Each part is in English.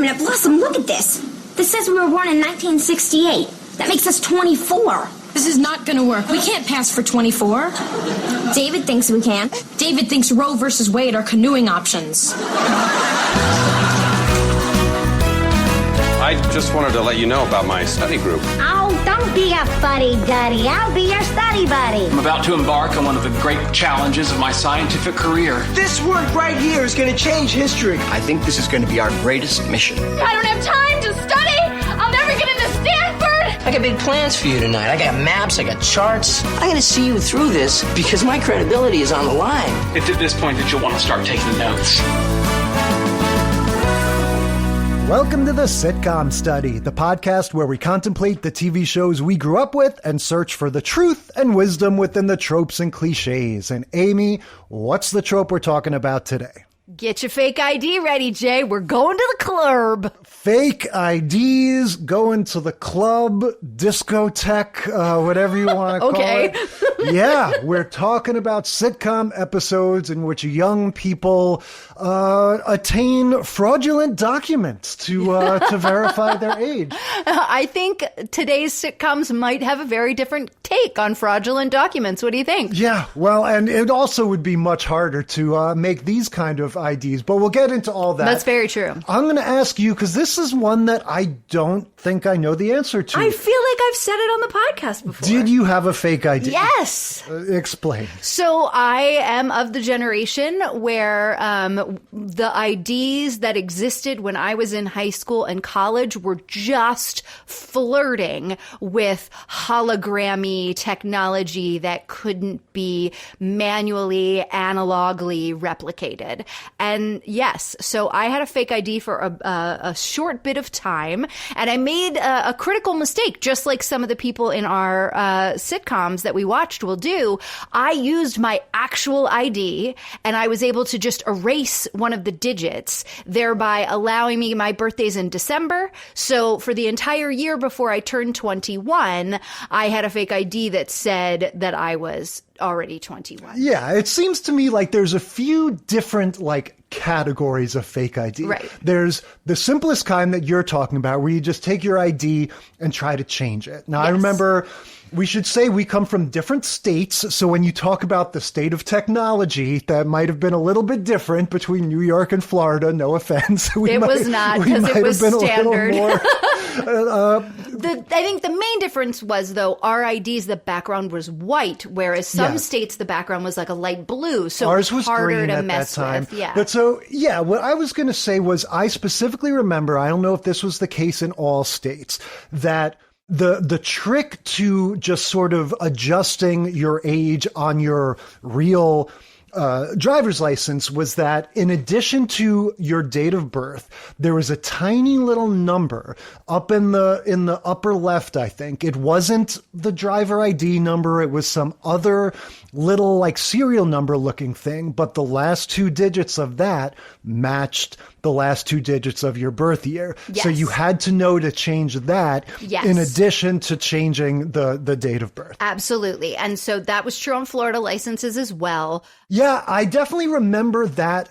minute, Blossom, look at this. This says we were born in 1968. That makes us 24. This is not gonna work. We can't pass for 24. David thinks we can. David thinks Roe versus Wade are canoeing options. I just wanted to let you know about my study group. Oh, don't be a fuddy-duddy. I'll be your study buddy. I'm about to embark on one of the great challenges of my scientific career. This work right here is going to change history. I think this is going to be our greatest mission. I don't have time to study. I'll never get into Stanford. I got big plans for you tonight. I got maps, I got charts. I got to see you through this because my credibility is on the line. It's at this point that you'll want to start taking notes. Welcome to the Sitcom Study, the podcast where we contemplate the TV shows we grew up with and search for the truth and wisdom within the tropes and cliches. And Amy, what's the trope we're talking about today? Get your fake ID ready, Jay. We're going to the club. Fake IDs, going to the club, discotheque, whatever you want to call it. Yeah, we're talking about sitcom episodes in which young people attain fraudulent documents to verify their age. I think today's sitcoms might have a very different take on fraudulent documents. What do you think? Yeah, well, and it also would be much harder to make these kind of IDs, but we'll get into all that. That's very true. I'm going to ask you, because this is one that I don't think I know the answer to. I feel like I've said it on the podcast before. Did you have a fake ID? Yes. Explain. So I am of the generation where the IDs that existed when I was in high school and college were just flirting with hologrammy technology that couldn't be manually, analogly replicated. And yes, so I had a fake ID for a short bit of time, and I made a critical mistake, just like some of the people in our sitcoms that we watched will do. I used my actual ID, and I was able to just erase one of the digits, thereby allowing me my birthday's in December. So for the entire year before I turned 21, I had a fake ID that said that I was already 21. Yeah, it seems to me like there's a few different categories of fake ID. Right. There's the simplest kind that you're talking about, where you just take your ID and try to change it. Now, yes. I remember, we should say we come from different states. So when you talk about the state of technology, that might have been a little bit different between New York and Florida. No offense. It was not, because it was standard. I think the main difference was, though, our IDs, the background was white, whereas some states, the background was like a light blue. So ours was harder green to at mess that time. with. Yeah. But so, yeah, what I was going to say was I specifically remember, I don't know if this was the case in all states, that the trick to just sort of adjusting your age on your real driver's license was that in addition to your date of birth, there was a tiny little number up in the upper left, I think. It wasn't the driver ID number. It was some other little serial number looking thing, but the last two digits of that matched the last two digits of your birth year. Yes. So you had to know to change that in addition to changing the date of birth. Absolutely. And so that was true on Florida licenses as well. Yeah, I definitely remember that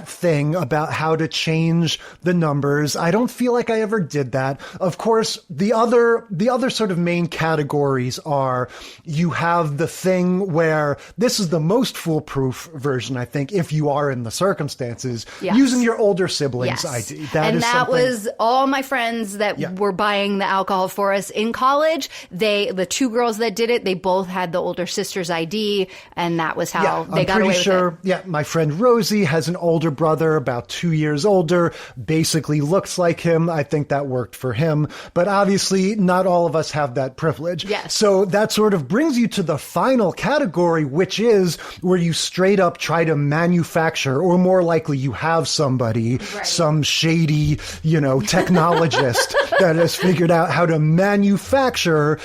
thing about how to change the numbers. I don't feel like I ever did that. Of course, the other sort of main categories are, you have the thing where this is the most foolproof version, I think, if you are in the circumstances, using your older siblings' ID. That was all my friends that were buying the alcohol for us in college. The two girls that did it, they both had the older sister's ID, and that was how they got away with it. Yeah, my friend Rosie has an older brother, about 2 years older, basically looks like him. I think that worked for him. But obviously, not all of us have that privilege. Yes. So that sort of brings you to the final category, which is where you straight up try to manufacture, or more likely you have somebody, some shady, technologist that has figured out how to manufacture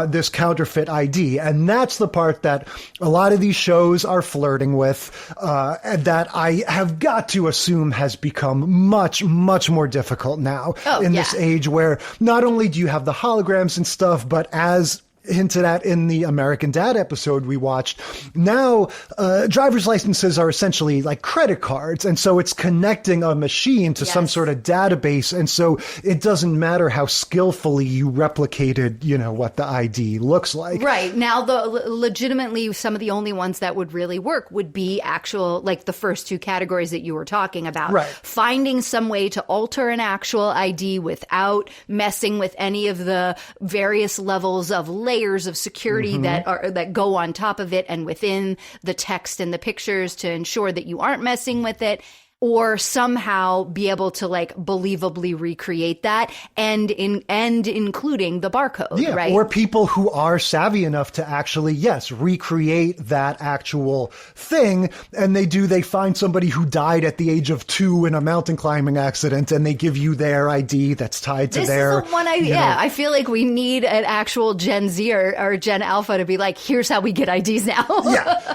this counterfeit ID. And that's the part that a lot of these shows are flirting with, that I have got to assume has become much, much more difficult now in this age where not only do you have the holograms and stuff, but as hinted at in the American Dad episode we watched. Now, driver's licenses are essentially like credit cards. And so it's connecting a machine to some sort of database. And so it doesn't matter how skillfully you replicated, what the ID looks like. Right. Now, legitimately, some of the only ones that would really work would be actual, like the first two categories that you were talking about. Right. Finding some way to alter an actual ID without messing with any of the various levels of layers of security that go on top of it and within the text and the pictures to ensure that you aren't messing with it. Or somehow be able to like believably recreate that and including the barcode, right? Or people who are savvy enough to actually, recreate that actual thing. And they find somebody who died at the age of 2 in a mountain climbing accident and they give you their ID that's tied to their. This is the one I feel like we need an actual Gen Z or Gen Alpha to be like, here's how we get IDs now.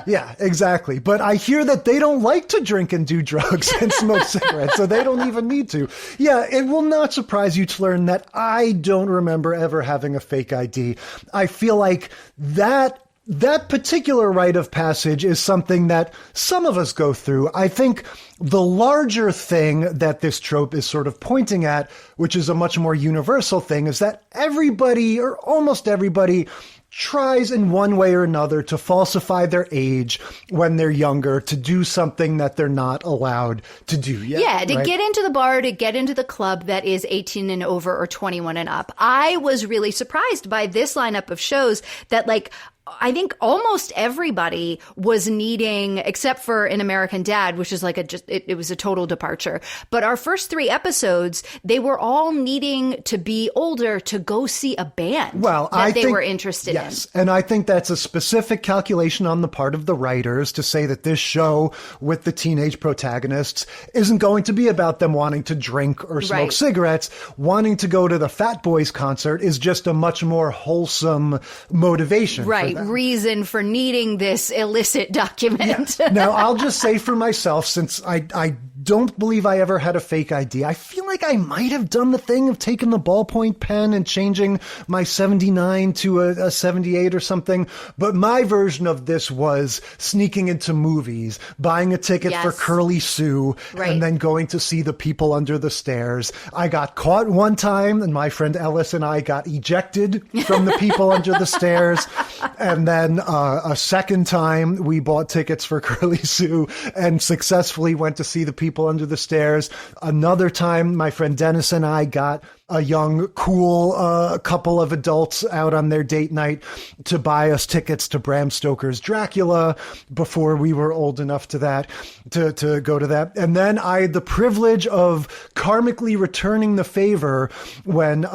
Yeah, exactly. But I hear that they don't like to drink and do drugs and smoke cigarettes, so they don't even need to. Yeah, it will not surprise you to learn that I don't remember ever having a fake ID. I feel like that particular rite of passage is something that some of us go through. I think the larger thing that this trope is sort of pointing at, which is a much more universal thing, is that everybody, or almost everybody, tries in one way or another to falsify their age when they're younger, to do something that they're not allowed to do yet. Yeah, to get into the bar, to get into the club that is 18 and over or 21 and up. I was really surprised by this lineup of shows that I think almost everybody was needing, except for An American Dad, which is like it was a total departure. But our first 3 episodes, they were all needing to be older to go see a band that they were interested in. Yes, and I think that's a specific calculation on the part of the writers to say that this show with the teenage protagonists isn't going to be about them wanting to drink or smoke cigarettes. Wanting to go to the Fat Boys concert is just a much more wholesome motivation. Right. Reason for needing this illicit document. Yeah. Now, I'll just say for myself, since I don't believe I ever had a fake ID, I feel like I might have done the thing of taking the ballpoint pen and changing my 79 to a 78 or something. But my version of this was sneaking into movies, buying a ticket for Curly Sue, and then going to see the people under the stairs. I got caught one time, and my friend Ellis and I got ejected from the people under the stairs. And then a second time, we bought tickets for Curly Sue and successfully went to see the people under the stairs. Another time, my friend Dennis and I got a young, cool couple of adults out on their date night to buy us tickets to Bram Stoker's Dracula before we were old enough to go to that. And then I had the privilege of karmically returning the favor when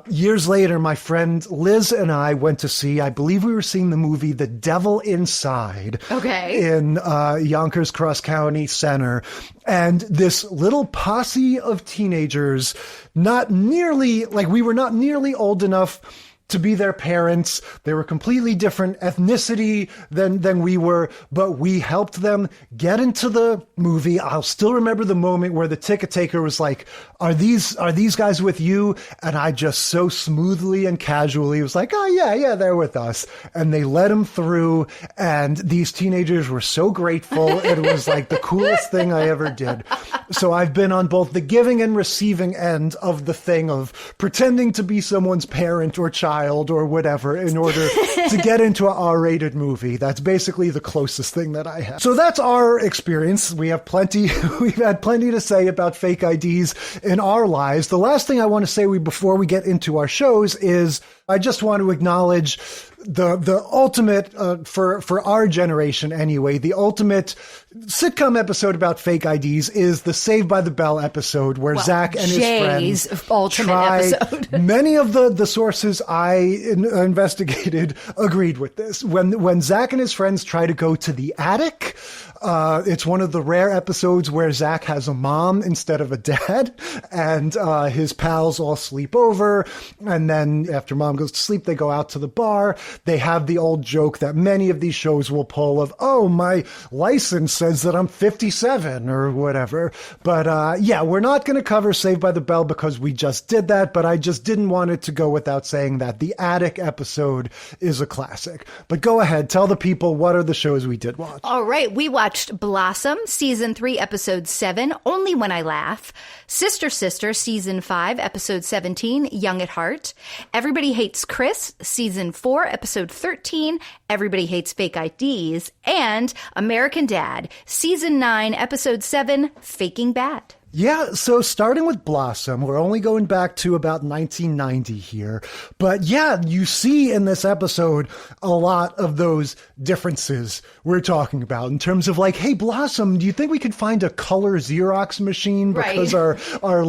years later, my friend Liz and I went to see, I believe we were seeing the movie The Devil Inside in Yonkers Cross County Center. And this little posse of teenagers, we were not nearly old enough to be their parents. They were completely different ethnicity than we were, but we helped them get into the movie. I'll still remember the moment where the ticket taker was like, are these guys with you? And I just so smoothly and casually was like, oh yeah, they're with us. And they let them through. And these teenagers were so grateful. It was like the coolest thing I ever did. So I've been on both the giving and receiving end of the thing of pretending to be someone's parent or child or whatever in order to get into an R-rated movie. That's basically the closest thing that I have. So that's our experience. We've had plenty to say about fake IDs in our lives. The last thing I want to say before we get into our shows is I just want to acknowledge the ultimate, for our generation anyway, the ultimate sitcom episode about fake IDs is the Saved by the Bell episode where Zach and his friends episode. Many of the sources I investigated agreed with this. When Zach and his friends try to go to the attic It's one of the rare episodes where Zach has a mom instead of a dad, and his pals all sleep over. And then after mom goes to sleep, they go out to the bar. They have the old joke that many of these shows will pull of, oh, my license says that I'm 57 or whatever. But yeah, we're not going to cover Saved by the Bell because we just did that, but I just didn't want it to go without saying that the attic episode is a classic. But go ahead, tell the people what are the shows we did watch. All right, we watched Blossom, Season 3, Episode 7, Only When I Laugh. Sister Sister, Season 5, Episode 17, Young at Heart. Everybody Hates Chris, Season 4, Episode 13, Everybody Hates Fake IDs. And American Dad, Season 9, Episode 7, Faking Bad. Yeah, so starting with Blossom, we're only going back to about 1990 here. But yeah, you see in this episode a lot of those differences we're talking about in terms of like, hey, Blossom, do you think we could find a color Xerox machine because our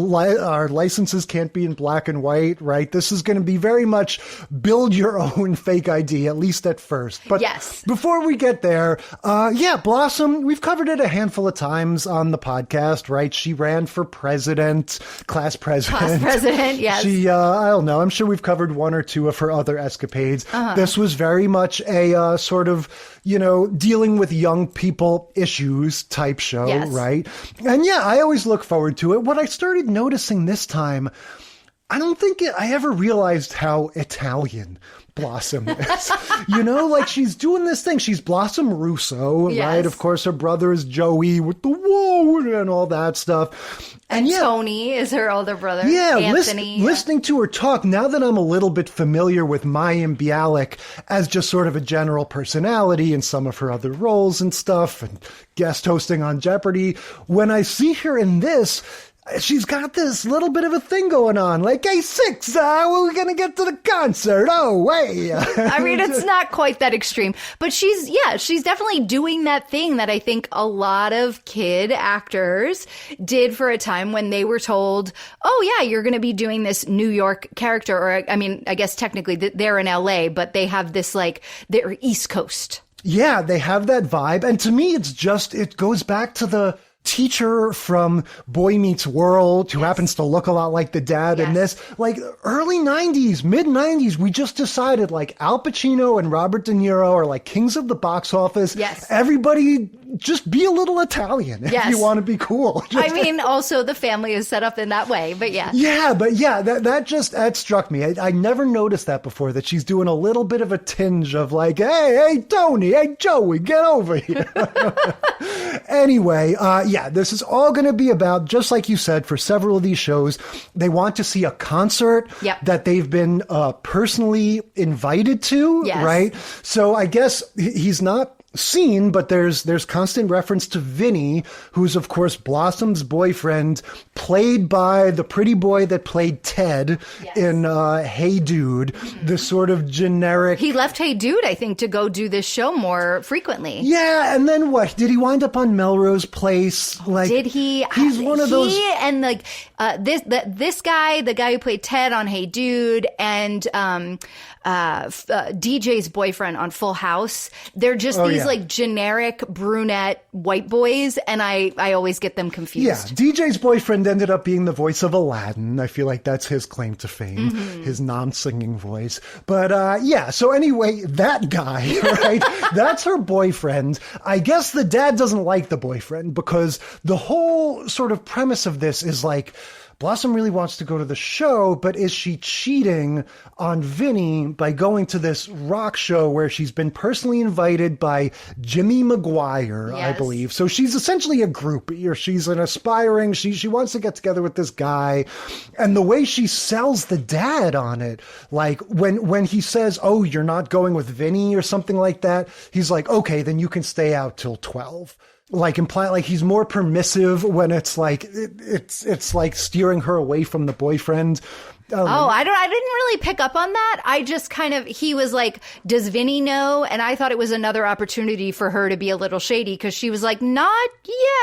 licenses can't be in black and white, right? This is going to be very much build your own fake ID, at least at first. But yes, before we get there, yeah, Blossom, we've covered it a handful of times on the podcast, right? She ran for president, class president. Class president, yes. She, I don't know, I'm sure we've covered one or two of her other escapades. This was very much a sort of, you know, dealing with young people issues type show, yes. Right? And yeah, I always look forward to it. What I started noticing this time, I don't think I ever realized how Italian Blossom is. You know, like she's doing this thing. She's Blossom Russo, yes. Right? Of course, her brother is Joey with the whoa and all that stuff. And yeah, Tony is her older brother. Yeah, Anthony. Listening to her talk, now that I'm a little bit familiar with Mayim Bialik as just sort of a general personality in some of her other roles and stuff, and guest hosting on Jeopardy, when I see her in this, she's got this little bit of a thing going on. Like, hey, 6, we're going to get to the concert. Oh, hey. I mean, it's not quite that extreme. But she's definitely doing that thing that I think a lot of kid actors did for a time when they were told, oh, yeah, you're going to be doing this New York character. Or, I mean, I guess technically they're in LA, but they have this, like, they're East Coast. Yeah, they have that vibe. And to me, it goes back to the teacher from Boy Meets World who happens to look a lot like the dad in this. Like early 90s, mid 90s, we just decided like Al Pacino and Robert De Niro are like kings of the box office. Yes. Everybody just be a little Italian if you want to be cool. I mean, also the family is set up in that way, but yeah. Yeah, but yeah, that struck me. I never noticed that before, that she's doing a little bit of a tinge of like, hey, Tony, hey, Joey, get over here. Anyway, yeah, this is all going to be about, just like you said, for several of these shows, they want to see a concert that they've been personally invited to, right? So I guess he's not seen, but there's constant reference to Vinny, who's of course Blossom's boyfriend, played by the pretty boy that played Ted in Hey Dude, the sort of generic. He left Hey Dude, I think, to go do this show more frequently. Yeah, and then what? Did he wind up on Melrose Place? Like, did he? He's one of those. He and like this guy, the guy who played Ted on Hey Dude, and DJ's boyfriend on Full House. They're just these like generic brunette white boys, and I always get them confused. Yeah, DJ's boyfriend ended up being the voice of Aladdin. I feel like that's his claim to fame, his non-singing voice. But yeah, so anyway, that guy, right? That's her boyfriend. I guess the dad doesn't like the boyfriend because the whole sort of premise of this is like, Blossom really wants to go to the show, but is she cheating on Vinny by going to this rock show where she's been personally invited by Jimmy Maguire, I believe. So she's essentially a groupie, or she's an aspiring, she wants to get together with this guy. And the way she sells the dad on it, like when he says, oh, you're not going with Vinny or something like that, he's like, okay, then you can stay out till 12. Like imply, like he's more permissive when it's like it's like steering her away from the boyfriend. I didn't really pick up on that. I just kind of, he was like, does Vinny know? And I thought it was another opportunity for her to be a little shady because she was like, not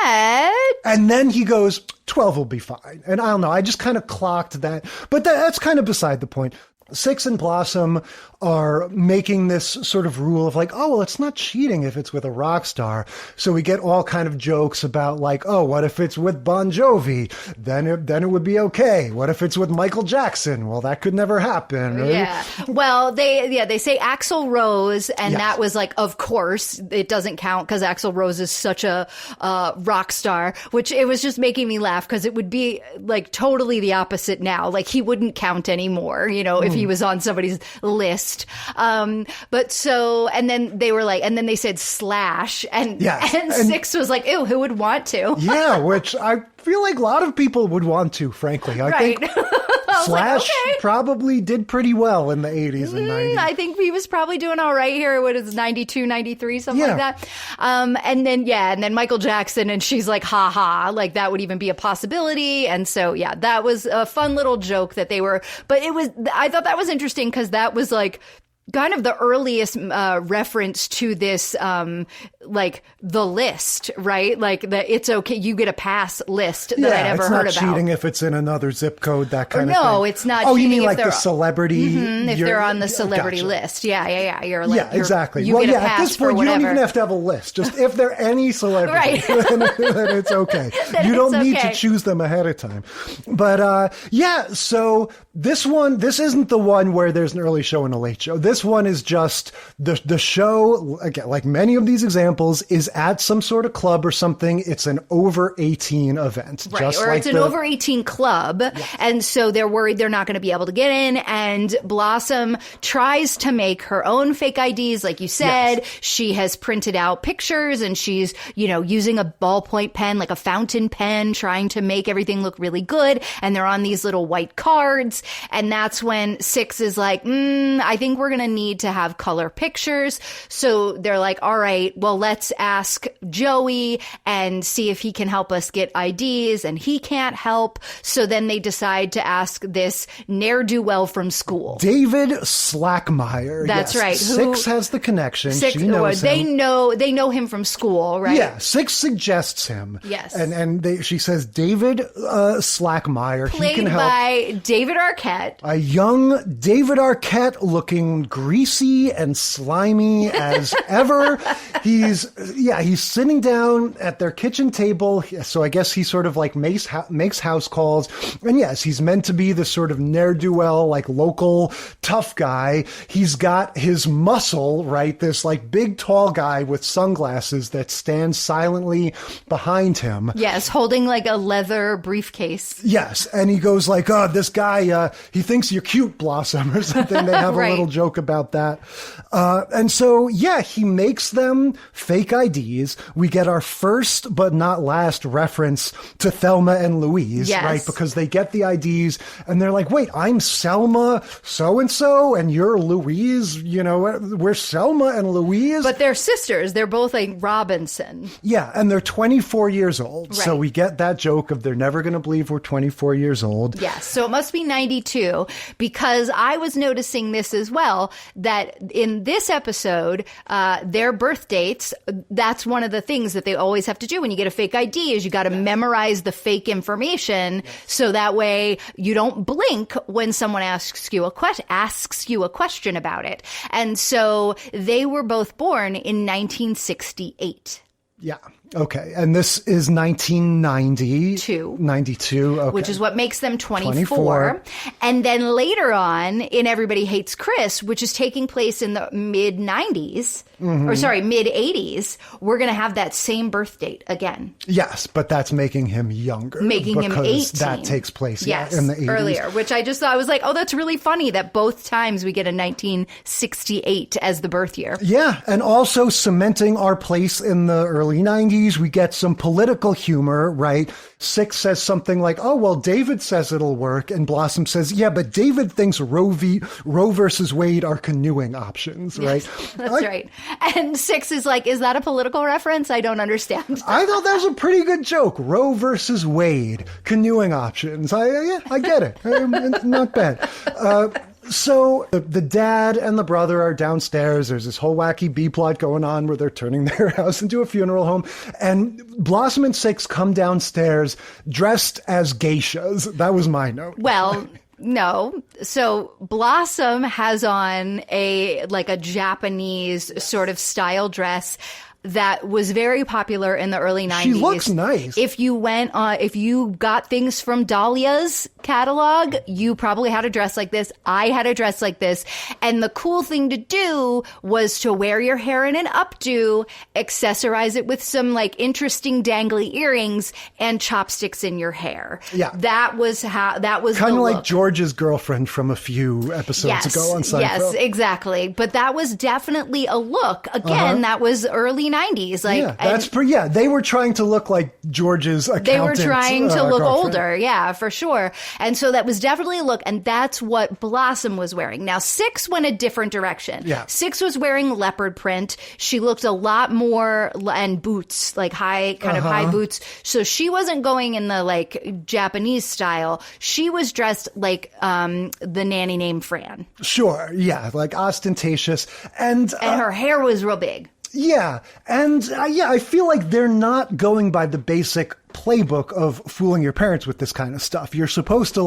yet. And then he goes, 12 will be fine. And I don't know, I just kind of clocked that. But that's kind of beside the point. Six and Blossom are making this sort of rule of like, oh, well, it's not cheating if it's with a rock star. So we get all kind of jokes about like, oh, what if it's with Bon Jovi? Then it would be okay. What if it's with Michael Jackson? Well, that could never happen. Right? Yeah. Well, they say Axl Rose, and that was like, of course, it doesn't count because Axl Rose is such a rock star, which it was just making me laugh because it would be like totally the opposite now. Like he wouldn't count anymore, if he was on somebody's list. But so, and then they were like, and then they said Slash, and Six was like, ew, who would want to? Yeah, which I feel like a lot of people would want to, frankly. I think Slash probably did pretty well in the 80s and 90s. I think he was probably doing all right here. What is 92, 93, something like that. And then Michael Jackson, and she's like, ha ha, like that would even be a possibility. And so, yeah, that was a fun little joke that they were, but I thought that was interesting because that was like, kind of the earliest reference to this, like the list, right? Like the it's okay, you get a pass list that I'd ever heard about. It's not cheating if it's in another zip code, that kind of thing. No, it's not. Oh, you mean like the celebrity? If they're on the celebrity list, yeah. You're like, exactly. You get a pass at this point, for you don't even have to have a list. Just if they're any celebrity, then it's okay. You don't need to choose them ahead of time. But so this isn't the one where there's an early show and a late show. This one is just the show, again, like many of these examples, is at some sort of club or something. It's an over 18 event. Right, just or like it's an over 18 club. Yes. And so they're worried they're not going to be able to get in. And Blossom tries to make her own fake IDs. Like you said, she has printed out pictures and she's, using a ballpoint pen, like a fountain pen, trying to make everything look really good. And they're on these little white cards. And that's when Six is like, I think we're going to need to have color pictures. So they're like, all right, well, let's ask Joey and see if he can help us get IDs, and he can't help. So then they decide to ask this ne'er-do-well from school, David Slackmeyer. That's right. Six has the connection. Six, she knows him. They know him from school, right? Yeah, Six suggests him. Yes. And she says, David Slackmeyer. Played he can help. by David Arquette. A young David Arquette, looking greasy and slimy as ever. He's sitting down at their kitchen table. So I guess he sort of like makes house calls. And yes, he's meant to be the sort of ne'er-do-well, like local tough guy. He's got his muscle, right? This like big tall guy with sunglasses that stands silently behind him. Yes, holding like a leather briefcase. Yes. And he goes like, oh, this guy, he thinks you're cute, Blossom, or something. They have a little joke about that. And so, he makes them fake IDs. We get our first but not last reference to Thelma and Louise, right? Because they get the IDs and they're like, wait, I'm Selma so-and-so and you're Louise, we're Selma and Louise. But they're sisters. They're both like Robinson. Yeah, and they're 24 years old. Right. So we get that joke of they're never going to believe we're 24 years old. Yes, so it must be 92 because I was noticing this as well, that in this episode, their birth dates, that's one of the things that they always have to do when you get a fake ID is you got to memorize the fake information so that way you don't blink when someone asks you a question about it. And so they were both born in 1968. Yeah. Okay. And this is 1992. 92. Okay. Which is what makes them 24. And then later on in Everybody Hates Chris, which is taking place in the mid 90s, mid 80s, we're going to have that same birth date again. Yes, but that's making him younger. Making him 18. That takes place in the 80s. Earlier, which I just thought, I was like, oh, that's really funny that both times we get a 1968 as the birth year. Yeah. And also cementing our place in the early 90s. We get some political humor, right? Six says something like, oh, well, David says it'll work. And Blossom says, yeah, but David thinks Roe versus Wade are canoeing options, right? Yes, that's right. And Six is like, is that a political reference? I don't understand. I thought that was a pretty good joke. Roe versus Wade, canoeing options. I get it. It's not bad. So the dad and the brother are downstairs. There's this whole wacky B-plot going on where they're turning their house into a funeral home. And Blossom and Six come downstairs dressed as geishas. That was my note. Well, No. So Blossom has on a Japanese sort of style dress that was very popular in the early 90s. She looks nice. If you got things from Dahlia's catalog, you probably had a dress like this. I had a dress like this. And the cool thing to do was to wear your hair in an updo, accessorize it with some interesting dangly earrings and chopsticks in your hair. Yeah. That was kind of like George's girlfriend from a few episodes ago on Seinfeld. Yes, exactly. But that was definitely a look. Again, that was early 90s. They were trying to look like George's accountant. They were trying to look girlfriend. older, yeah, for sure. And so that was definitely a look, and that's what Blossom was wearing. Now, Six went a different direction. Yeah. Six was wearing leopard print. She looked a lot more, and boots, like high boots. So she wasn't going in the Japanese style. She was dressed like the nanny named Fran. Sure, yeah, ostentatious. And her hair was real big. Yeah. And I feel like they're not going by the basic playbook of fooling your parents with this kind of stuff. You're supposed to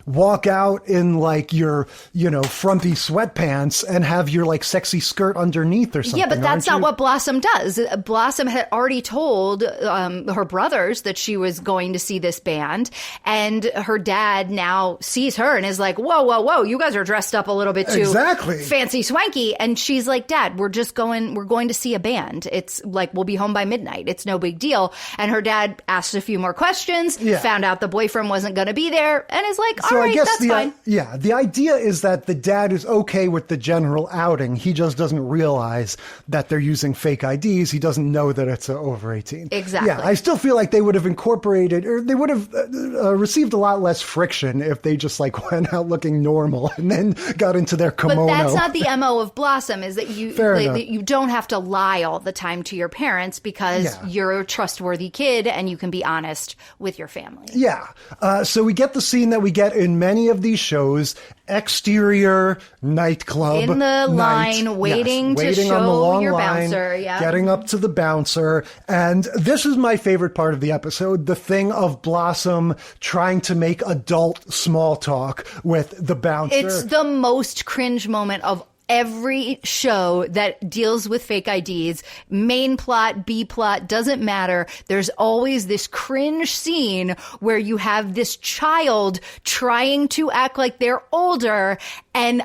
walk out in your, frumpy sweatpants and have your sexy skirt underneath or something. Yeah, but that's not what Blossom does. Blossom had already told her brothers that she was going to see this band, and her dad now sees her and is like, whoa, you guys are dressed up a little bit too fancy swanky. And she's like, Dad, we're going to see a band. It's we'll be home by midnight. It's no big deal. And her dad asked a few more questions, found out the boyfriend wasn't going to be there, and is like, all right, that's fine. Yeah, the idea is that the dad is okay with the general outing. He just doesn't realize that they're using fake IDs. He doesn't know that it's over 18. Exactly. Yeah, I still feel like they would have incorporated, or they would have received a lot less friction if they just went out looking normal and then got into their kimono. But that's not the MO of Blossom, is that you don't have to lie all the time to your parents because you're a trustworthy kid and you can be honest with your family. Yeah. So we get the scene that we get in many of these shows. Exterior nightclub. In the line, waiting to show on the long your line, bouncer. Yeah. Getting up to the bouncer. And this is my favorite part of the episode. The thing of Blossom trying to make adult small talk with the bouncer. It's the most cringe moment of every show that deals with fake IDs. Main plot, B plot, doesn't matter. There's always this cringe scene where you have this child trying to act like they're older. And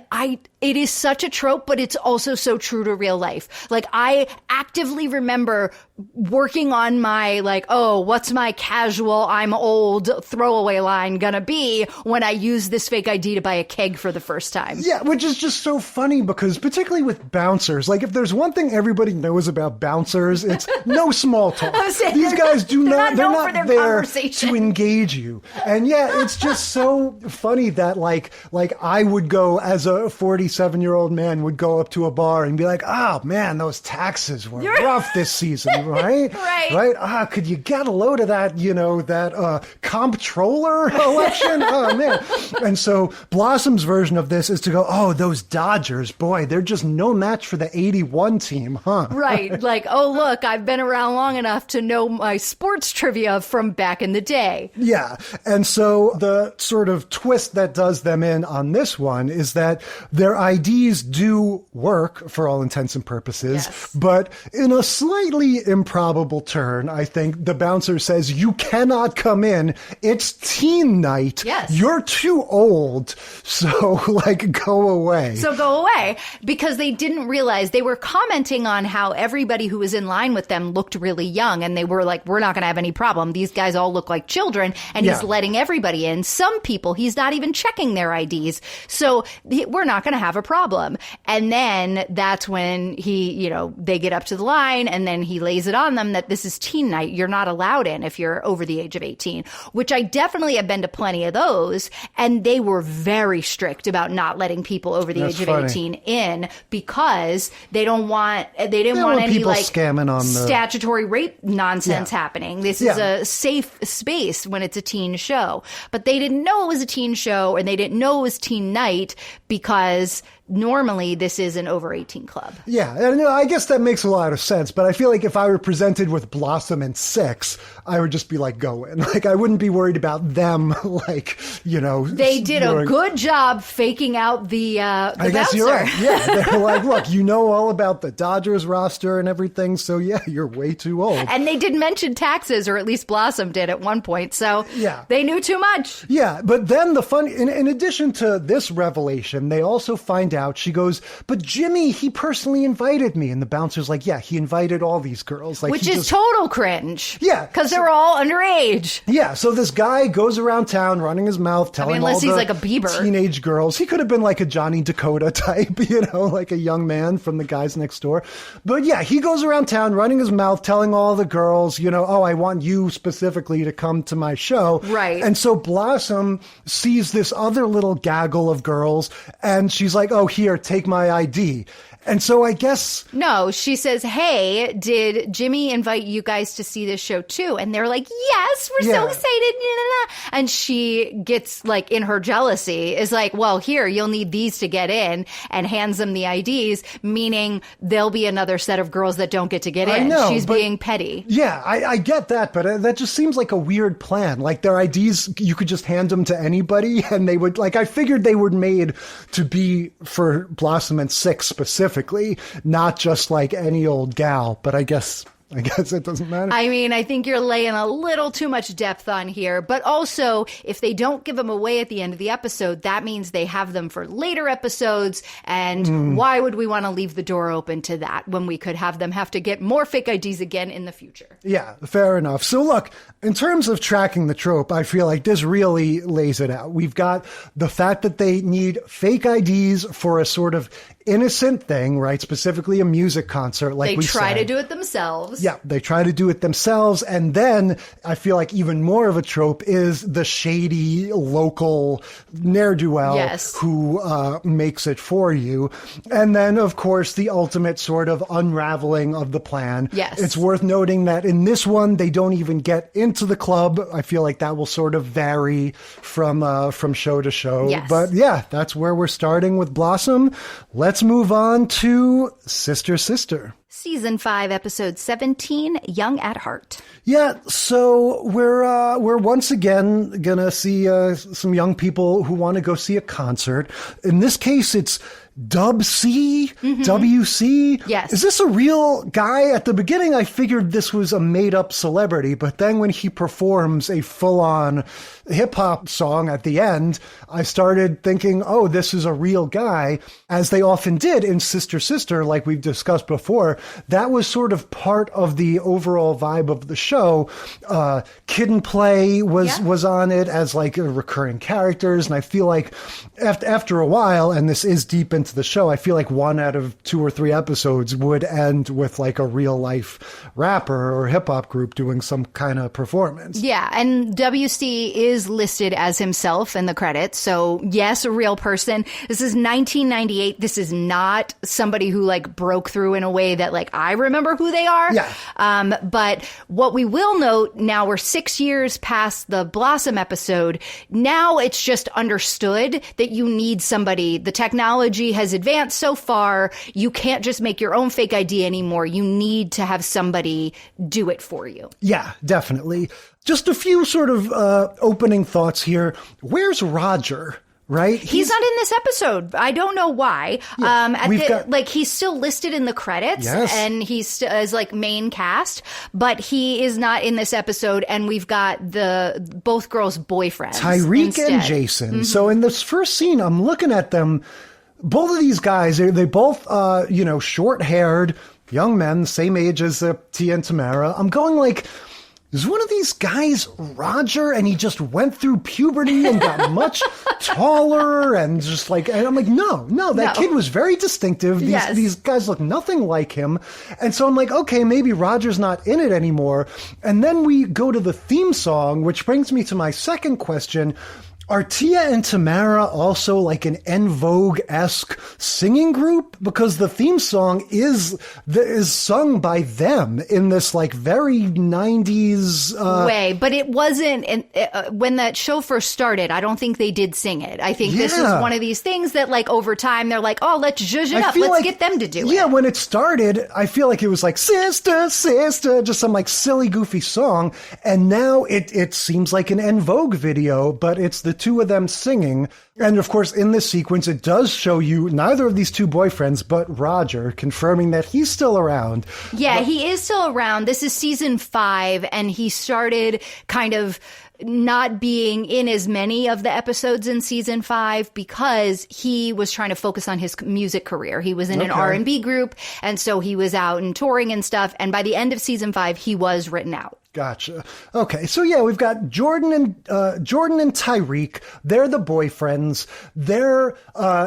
it is such a trope, but it's also so true to real life. I actively remember working on my, what's my casual, I'm old throwaway line gonna be when I use this fake ID to buy a keg for the first time. Yeah, which is just so funny because particularly with bouncers, if there's one thing everybody knows about bouncers, it's no small talk. These guys they're not there to engage you. And it's just so funny that I would go as a 47-year-old man would go up to a bar and be like, oh man, those taxes were rough this season, right? Right. Could you get a load of that, that comptroller election? Oh man. And so Blossom's version of this is to go, oh, those Dodgers, boy, they're just no match for the 81 team, huh? Right. Oh, look, I've been around long enough to know my sports trivia from back in the day. Yeah. And so the sort of twist that does them in on this one is that their IDs do work for all intents and purposes, but in a slightly improbable turn, I think the bouncer says, you cannot come in. It's teen night. Yes. You're too old. So go away. So go away, because they didn't realize they were commenting on how everybody who was in line with them looked really young. And they were like, we're not going to have any problem. These guys all look like children, and he's letting everybody in. Some people, he's not even checking their IDs. So we're not going to have a problem. And then that's when they get up to the line, and then he lays it on them that this is teen night. You're not allowed in if you're over the age of 18, which I definitely have been to plenty of those. And they were very strict about not letting people over the age of 18 in, because they didn't want any scamming on the statutory rape nonsense happening. This is a safe space when it's a teen show. But they didn't know it was a teen show, and they didn't know it was teen night because normally this is an over 18 club. Yeah, and I guess that makes a lot of sense, but I feel like if I were presented with Blossom and Six, I would just be like, go in. Like, I wouldn't be worried about them, like, you know. They did a good job faking out the I guess you're right. Yeah, they were like, look, you know all about the Dodgers roster and everything, so yeah, you're way too old. And they did mention taxes, or at least Blossom did at one point, so yeah, they knew too much. Yeah, but then the fun, in addition to this revelation, they also find out, she goes, but Jimmy, he personally invited me. And the bouncer's like, yeah, he invited all these girls. Like, which is total cringe. Yeah. Because they're all underage. Yeah, so this guy goes around town running his mouth, telling unless all he's the like a Bieber. Teenage girls. He could have been like a Johnny Dakota type, you know, like a young man from the guys next door. But yeah, he goes around town running his mouth, telling all the girls, you know, oh, I want you specifically to come to my show. Right. And so Blossom sees this other little gaggle of girls, and she's like, oh, here, take my ID. And so I guess... No, she says, hey, did Jimmy invite you guys to see this show too? And they're like, yes, we're so excited. And she gets, like, in her jealousy, is like, well, here, you'll need these to get in, and hands them the IDs, meaning there'll be another set of girls that don't get to get in. I know, she's being petty. Yeah, I get that, but that just seems like a weird plan. Like, their IDs, you could just hand them to anybody, and they would, like, I figured they were made to be for Blossom and Six specifically. Not just like any old gal, but I guess it doesn't matter. I mean, I think you're laying a little too much depth on here, but also if they don't give them away at the end of the episode, that means they have them for later episodes. And why would we want to leave the door open to that when we could have them have to get more fake IDs again in the future? Yeah, fair enough. So look, in terms of tracking the trope, I feel like this really lays it out. We've got the fact that they need fake IDs for a sort of innocent thing, right? Specifically a music concert, like they we try said. to do it themselves. Yeah, they try to do it themselves. And then I feel like even more of a trope is the shady local ne'er-do-well who makes it for you. And then, of course, the ultimate sort of unraveling of the plan. Yes. It's worth noting that in this one, they don't even get into the club. I feel like that will sort of vary from show to show. Yes. But yeah, that's where we're starting with Blossom. Let's move on to Sister Sister. Season 5, episode 17, Young at Heart. Yeah, so we're once again gonna see some young people who want to go see a concert. In this case, it's Dub C, WC. Yes. Is this a real guy? At the beginning, I figured this was a made-up celebrity, but then when he performs a full-on hip-hop song at the end, I started thinking, oh, this is a real guy, as they often did in Sister Sister, like we've discussed before. That was sort of part of the overall vibe of the show. Kid and Play was on it as like recurring characters, and I feel like after a while, and this is deep into the show, I feel like 1 out of 2 or 3 episodes would end with like a real life rapper or hip hop group doing some kind of performance. Yeah, and WC is listed as himself in the credits. So yes, a real person. This is 1998. This is not somebody who like broke through in a way that like I remember who they are. Yeah. But what we will note, now we're 6 years past the Blossom episode. Now it's just understood that you need somebody. The technology has advanced so far, you can't just make your own fake ID anymore. You need to have somebody do it for you. Yeah, definitely. Just a few sort of opening thoughts here. Where's Roger? Right? He's not in this episode. I don't know why. Yeah, he's still listed in the credits, yes, and he's as like main cast, but he is not in this episode. And we've got both girls' boyfriends, Tyreek instead. and Jason. So in this first scene, I'm looking at them. Both of these guys, they both, short-haired young men, same age as Tia and Tamara. I'm going like, is one of these guys Roger, and he just went through puberty and got much taller and just like, and I'm like, no, that kid was very distinctive. These guys look nothing like him. And so I'm like, okay, maybe Roger's not in it anymore. And then we go to the theme song, which brings me to my second question. Are Tia and Tamara also like an En Vogue-esque singing group? Because the theme song is sung by them in this like very 90s way, but it wasn't. When that show first started, I don't think they did sing it. I think this is one of these things that like over time they're like, oh, let's zhuzh it up. Let's get them to do it. Yeah, when it started, I feel like it was like sister, sister, just some like silly, goofy song. And now it seems like an En Vogue video, but it's the two of them singing. And of course, in this sequence, it does show you neither of these two boyfriends, but Roger, confirming that he's still around. Yeah, he is still around. This is season 5, and he started kind of not being in as many of the episodes in season 5 because he was trying to focus on his music career. He was in an R&B group, and so he was out and touring and stuff. And by the end of season 5, he was written out. Gotcha. Okay, so yeah, we've got Jordan and Tyreek. They're the boyfriends. They're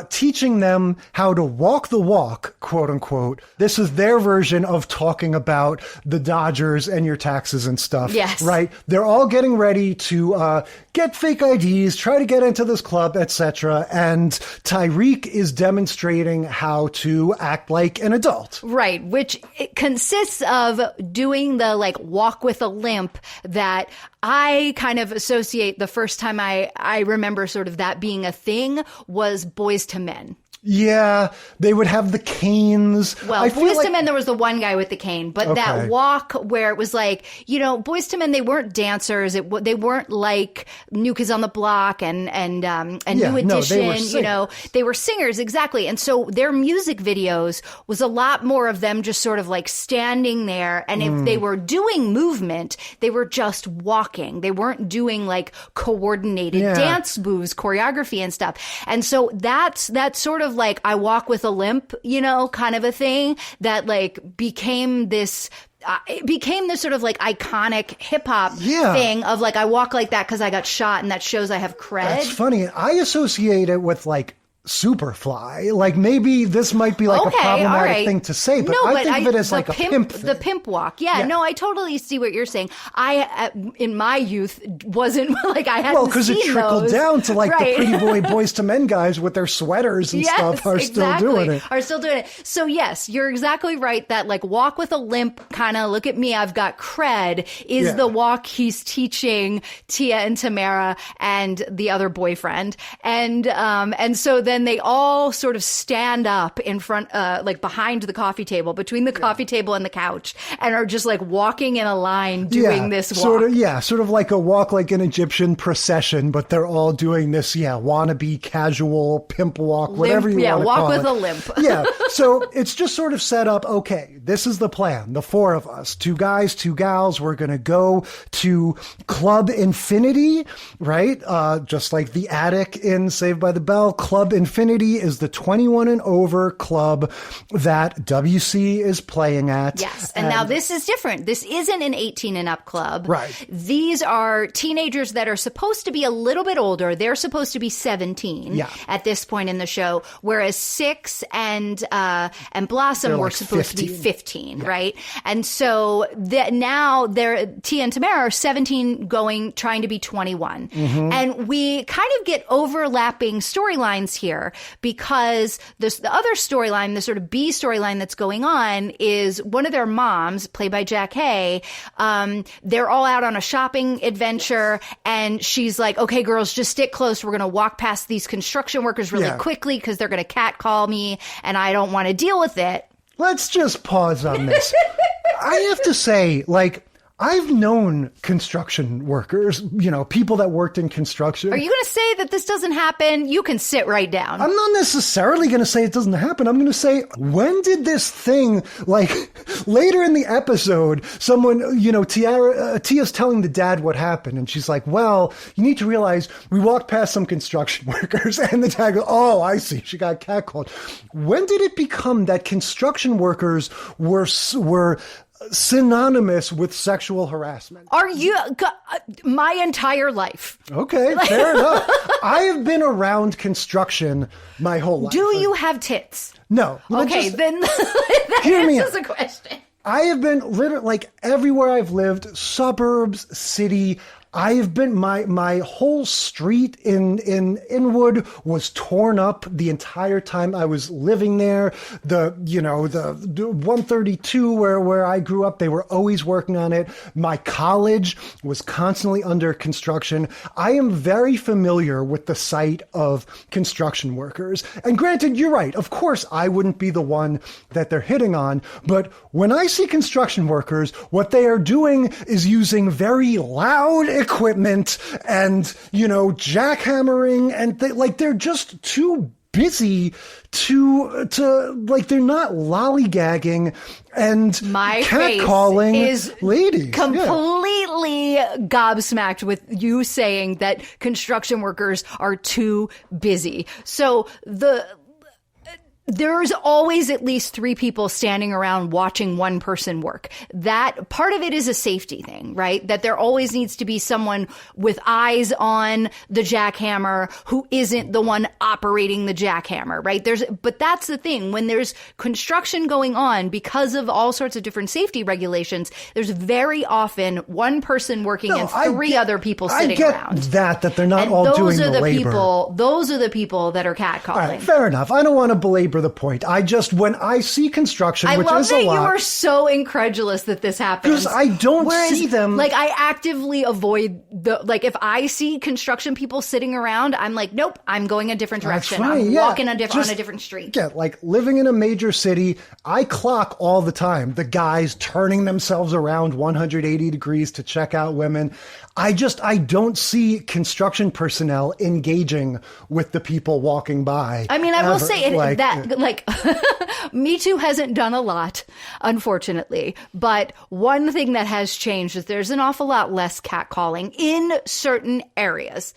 teaching them how to walk the walk, quote unquote. This is their version of talking about the Dodgers and your taxes and stuff. Yes. Right? They're all getting ready to get fake IDs, try to get into this club, etc. And Tyreek is demonstrating how to act like an adult. Right, which it consists of doing the like walk with a limp that I kind of associate the first time I remember sort of that being a thing was Boys to Men. Yeah, they would have the canes. Well, Boys to Men, there was the one guy with the cane, but that walk where it was like, you know, Boys to Men, they weren't dancers. They weren't like New Kids on the Block and New Edition. You know, they were singers, exactly. And so their music videos was a lot more of them just sort of like standing there. And if they were doing movement, they were just walking. They weren't doing like coordinated dance moves, choreography and stuff. And so that's sort of like I walk with a limp, you know, kind of a thing that like became this sort of like iconic hip hop thing of like I walk like that because I got shot and that shows I have cred. That's funny. I associate it with like Superfly. Like maybe this might be like a problematic thing to say, but I think of it as like a pimp thing. The pimp walk. Yeah, no, I totally see what you're saying. I, in my youth, wasn't like I hadn't seen those. Well, because it trickled down to like the pretty Boys to Men guys with their sweaters and stuff are still doing it. So yes, you're exactly right that like walk with a limp, kind of look at me, I've got cred, is the walk he's teaching Tia and Tamara and the other boyfriend. And so then they all sort of stand up in front, like behind the coffee table, between the coffee table and the couch, and are just like walking in a line doing this walk. Sort of like a walk like an Egyptian procession, but they're all doing this, wannabe casual pimp walk, whatever you want to call it. Yeah, walk with a limp. Yeah, so it's just sort of set up, okay, this is the plan, the 4 of us, 2 guys, 2 gals, we're going to go to Club Infinity, right? Just like the attic in Saved by the Bell. Club Infinity is the 21 and over club that WC is playing at. Yes, and now this is different. This isn't an 18 and up club. Right. These are teenagers that are supposed to be a little bit older. They're supposed to be 17 at this point in the show, whereas Six and Blossom were supposed to be 15, right? And so now Tia and Tamara are 17 trying to be 21. And we kind of get overlapping storylines here because the other storyline, the sort of B storyline that's going on is one of their moms, played by Jack Hay, they're all out on a shopping adventure and she's like, okay, girls, just stick close. We're going to walk past these construction workers really quickly because they're going to catcall me and I don't want to deal with it. Let's just pause on this. I have to say, like, I've known construction workers, you know, people that worked in construction. Are you going to say that this doesn't happen? You can sit right down. I'm not necessarily going to say it doesn't happen. I'm going to say, when did this thing, like, later in the episode, someone, you know, Tia's telling the dad what happened. And she's like, well, you need to realize we walked past some construction workers. And the dad goes, oh, I see. She got catcalled. When did it become that construction workers were synonymous with sexual harassment? Are you my entire life? Okay, fair enough. I have been around construction my whole life. Do you have tits? No. Okay, then that answers the question. I have been literally, like, everywhere I've lived, suburbs, city, I've been my whole street in Inwood was torn up the entire time I was living there. The 132 where I grew up, they were always working on it. My college was constantly under construction. I am very familiar with the sight of construction workers. And granted, you're right. Of course, I wouldn't be the one that they're hitting on. But when I see construction workers, what they are doing is using very loud equipment and, jackhammering, and they're just too busy to they're not lollygagging and catcalling is ladies. Completely gobsmacked with you saying that construction workers are too busy. So there's always at least 3 people standing around watching one person work. That part of it is a safety thing, right? That there always needs to be someone with eyes on the jackhammer who isn't the one operating the jackhammer, right? But that's the thing. When there's construction going on, because of all sorts of different safety regulations, there's very often one person working and 3 other people sitting around. That they're not all doing the labor. Those are the people that are catcalling. All right, fair enough. I don't want to belabor the point. When I see construction, which is a lot. I love that you are so incredulous that this happens. Because I don't see them. I actively avoid if I see construction people sitting around, I'm like, nope, I'm going a different direction. I'm walking on a different street. Yeah, living in a major city, I clock all the time the guys turning themselves around 180 degrees to check out women. I don't see construction personnel engaging with the people walking by. I mean, I will say Me Too hasn't done a lot, unfortunately. But one thing that has changed is there's an awful lot less catcalling in certain areas.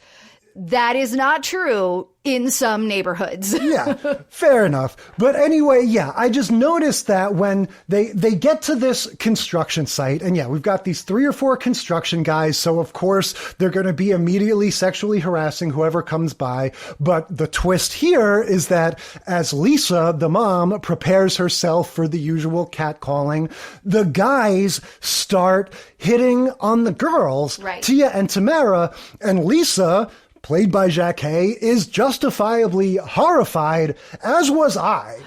That is not true in some neighborhoods. Yeah, fair enough. But anyway, I just noticed that when they get to this construction site, and we've got these 3 or 4 construction guys, so of course they're going to be immediately sexually harassing whoever comes by. But the twist here is that as Lisa, the mom, prepares herself for the usual catcalling, the guys start hitting on the girls, right. Tia and Tamara, and Lisa, played by Jacquet, is justifiably horrified, as was I.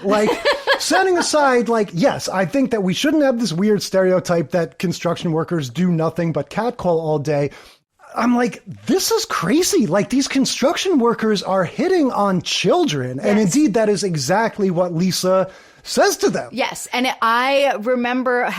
Setting aside, yes, I think that we shouldn't have this weird stereotype that construction workers do nothing but catcall all day. I'm like, this is crazy. These construction workers are hitting on children. Yes. And indeed, that is exactly what Lisa says to them. Yes. And I remember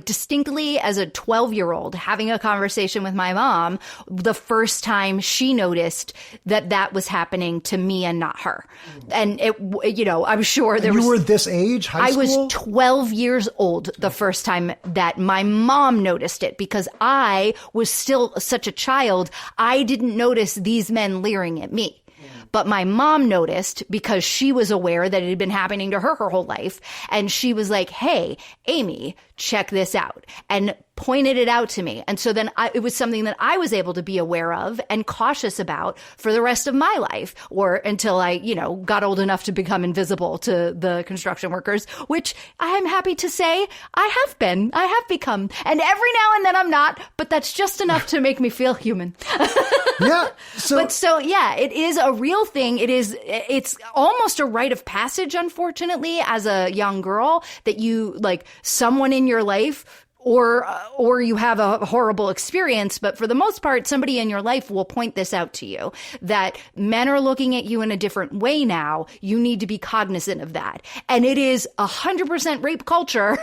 distinctly as a 12-year-old having a conversation with my mom the first time she noticed that was happening to me and not her. And I'm sure there was... You were this age, high school? I was 12 years old the first time that my mom noticed it, because I was still such a child. I didn't notice these men leering at me. But my mom noticed, because she was aware that it had been happening to her whole life. And she was like, hey, Amy, check this out. And pointed it out to me. And so then it was something that I was able to be aware of and cautious about for the rest of my life, or until I, got old enough to become invisible to the construction workers, which I am happy to say I have become. And every now and then I'm not, but that's just enough to make me feel human. Yeah. It is a real thing. It's almost a rite of passage, unfortunately, as a young girl, that you, someone in your life, or you have a horrible experience, but for the most part, somebody in your life will point this out to you, that men are looking at you in a different way now. You need to be cognizant of that. And it is 100% rape culture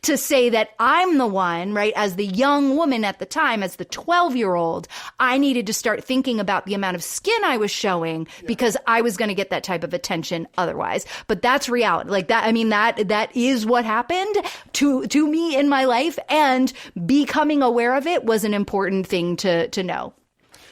to say that I'm the one, right, as the young woman at the time, as the 12-year-old, I needed to start thinking about the amount of skin I was showing because I was going to get that type of attention otherwise. But that's reality. That is what happened to me in my life. And becoming aware of it was an important thing to know.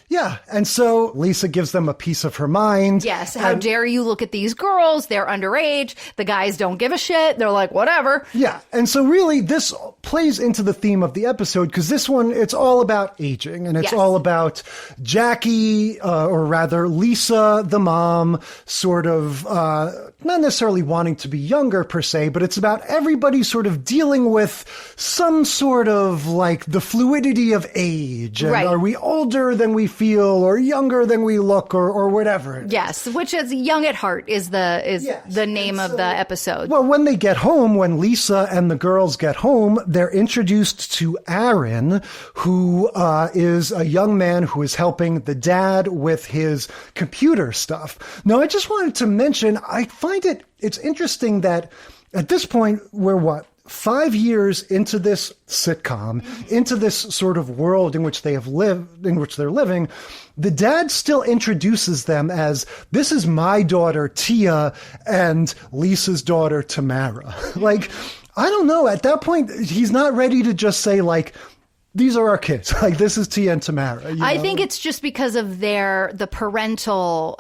Yeah. And so Lisa gives them a piece of her mind. Yes. How dare you look at these girls? They're underage. The guys don't give a shit. They're like, whatever. Yeah. And so really this plays into the theme of the episode because this one, it's all about aging and it's all about Jackie, or rather Lisa, the mom, sort of, not necessarily wanting to be younger per se, but it's about everybody sort of dealing with some sort of like the fluidity of age. And are we older than we feel or younger than we look or whatever? Yes, which is Young at Heart is the name of the episode. Well, when they get home, when Lisa and the girls get home, they're introduced to Aaron, who is a young man who is helping the dad with his computer stuff. Now, I just wanted to mention, I find it's interesting that at this point, we're 5 years into this sitcom, into this sort of world in which they have lived, in which they're living, the dad still introduces them as, this is my daughter, Tia, and Lisa's daughter, Tamara. Like, I don't know. At that point, he's not ready to just say, like, these are our kids. Like, this is Tia and Tamara. I think it's just because of the parental,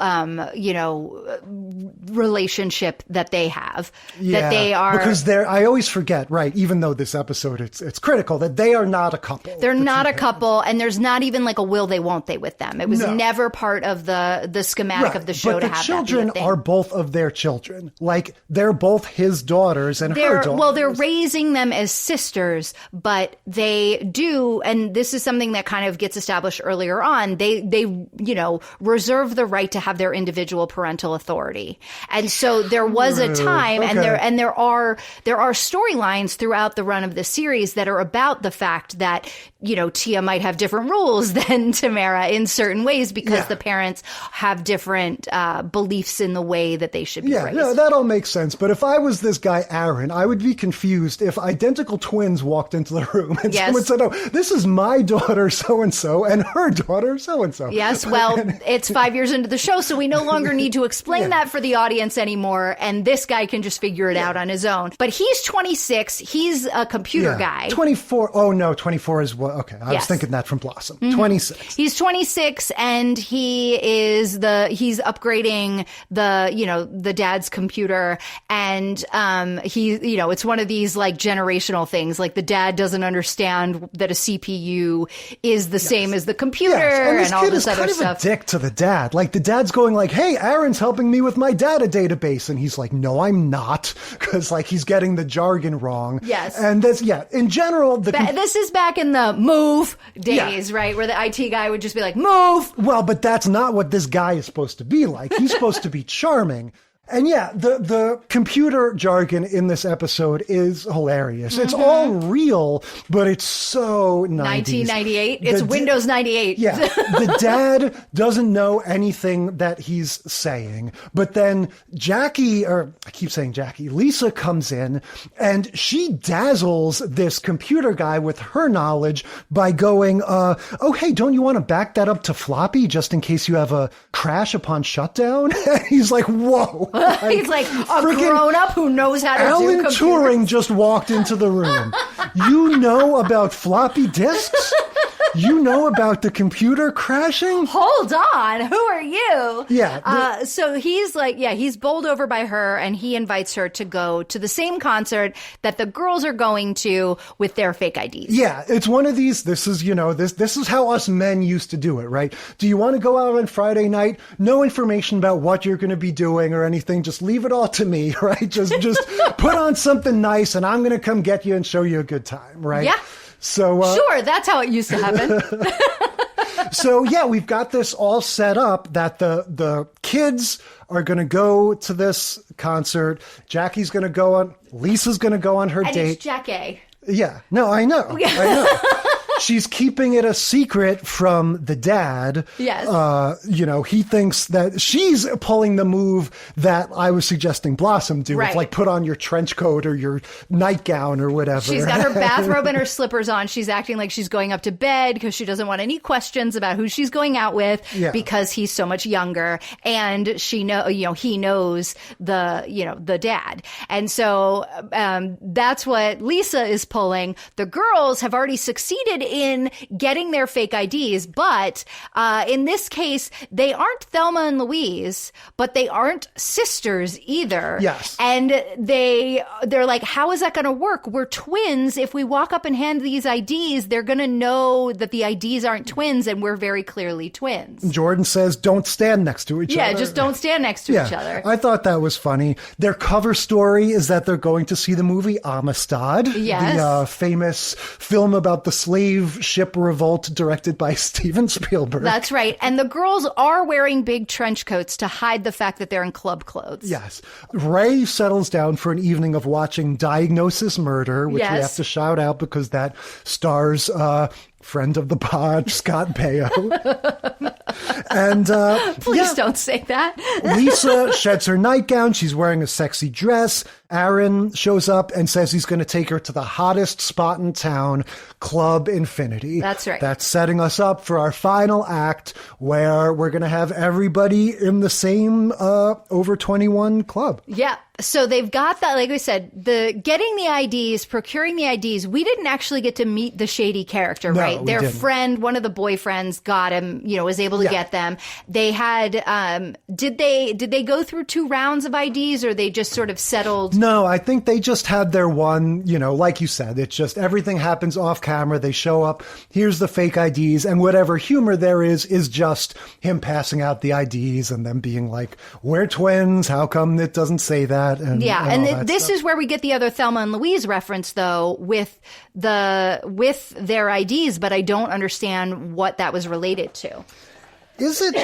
relationship that they have. Yeah, that they are. Because I always forget, right, even though this episode, it's critical, that they are not a couple. They're not a couple, and there's not even like a will they, won't they with them. It was never part of the schematic of the show to have that. But the children are both of their children. Like, they're both his daughters and her daughters. Well, they're raising them as sisters, but they do. And this is something that kind of gets established earlier on. They reserve the right to have their individual parental authority. And so there was a time, and there are storylines throughout the run of the series that are about the fact that, Tia might have different rules than Tamara in certain ways because the parents have different beliefs in the way that they should be raised. Yeah, that all makes sense. But if I was this guy, Aaron, I would be confused if identical twins walked into the room and someone said, oh, this is my daughter so-and-so and her daughter so-and-so. Yes, well, it's 5 years into the show, so we no longer need to explain that for the audience anymore, and this guy can just figure it out on his own. But he's 26. He's a computer guy. 24. Oh, no, 24 is what? Okay, I was thinking that from Blossom. 26. He's 26, and he's upgrading the dad's computer, and it's one of these like generational things. Like the dad doesn't understand that a CPU is the same as the computer and all this other stuff. And this kid is kind of a dick to the dad. Like the dad's going like, hey, Aaron's helping me with my data database. And he's like, no, I'm not. Because like he's getting the jargon wrong. Yes. And this, in general. This is back in the move days, right? Where the IT guy would just be like, move. Well, but that's not what this guy is supposed to be like. He's supposed to be charming. And the computer jargon in this episode is hilarious. Mm-hmm. It's all real, but it's so 90s. 1998? It's Windows 98. Yeah. The dad doesn't know anything that he's saying. But then Lisa comes in and she dazzles this computer guy with her knowledge by going, oh, hey, don't you want to back that up to floppy just in case you have a crash upon shutdown? And he's like, whoa. He's like a grown-up who knows how to do computers. Alan Turing just walked into the room. You know about floppy disks? You know about the computer crashing? Hold on. Who are you? Yeah. So he's like, he's bowled over by her, and he invites her to go to the same concert that the girls are going to with their fake IDs. Yeah. It's one of these, this is how us men used to do it, right? Do you want to go out on Friday night? No information about what you're going to be doing or anything. Just leave it all to me, right? Just put on something nice and I'm going to come get you and show you a good time, right? Yeah. So sure, that's how it used to happen. So we've got this all set up that the kids are going to go to this concert. Jackie's going to go on. Lisa's going to go on her date. And it's Jackie. Yeah. No, I know. She's keeping it a secret from the dad. Yes. He thinks that she's pulling the move that I was suggesting Blossom do. Right. Of like put on your trench coat or your nightgown or whatever. She's got her bathrobe and her slippers on. She's acting like she's going up to bed because she doesn't want any questions about who she's going out with because he's so much younger. And he knows the dad. And so that's what Lisa is pulling. The girls have already succeeded in getting their fake IDs, but in this case, they aren't Thelma and Louise, but they aren't sisters either. Yes. And they're like, how is that going to work? We're twins. If we walk up and hand these IDs, they're going to know that the IDs aren't twins, and we're very clearly twins. Jordan says, don't stand next to each other. Yeah, just don't stand next to each other. I thought that was funny. Their cover story is that they're going to see the movie Amistad, yes. the famous film about the slave ship revolt directed by Steven Spielberg. That's right. And the girls are wearing big trench coats to hide the fact that they're in club clothes. Yes. Ray settles down for an evening of watching Diagnosis Murder, which we have to shout out because that stars friend of the pod, Scott Baio. And please don't say that. Lisa sheds her nightgown. She's wearing a sexy dress. Aaron shows up and says he's going to take her to the hottest spot in town, Club Infinity. That's right. That's setting us up for our final act, where we're going to have everybody in the same over 21 club. Yeah. So they've got that, like we said, the getting the IDs, procuring the IDs. We didn't actually get to meet the shady character, right? Their friend, one of the boyfriends, got him, was able to get them. They had, did they go through 2 rounds of IDs, or they just sort of settled? No, I think they just had their one, like you said, it's just everything happens off camera. They show up, here's the fake IDs, and whatever humor there is just him passing out the IDs and them being like, we're twins, how come it doesn't say that? And this is where we get the other Thelma and Louise reference, though, with their IDs, but I don't understand what that was related to. Is it?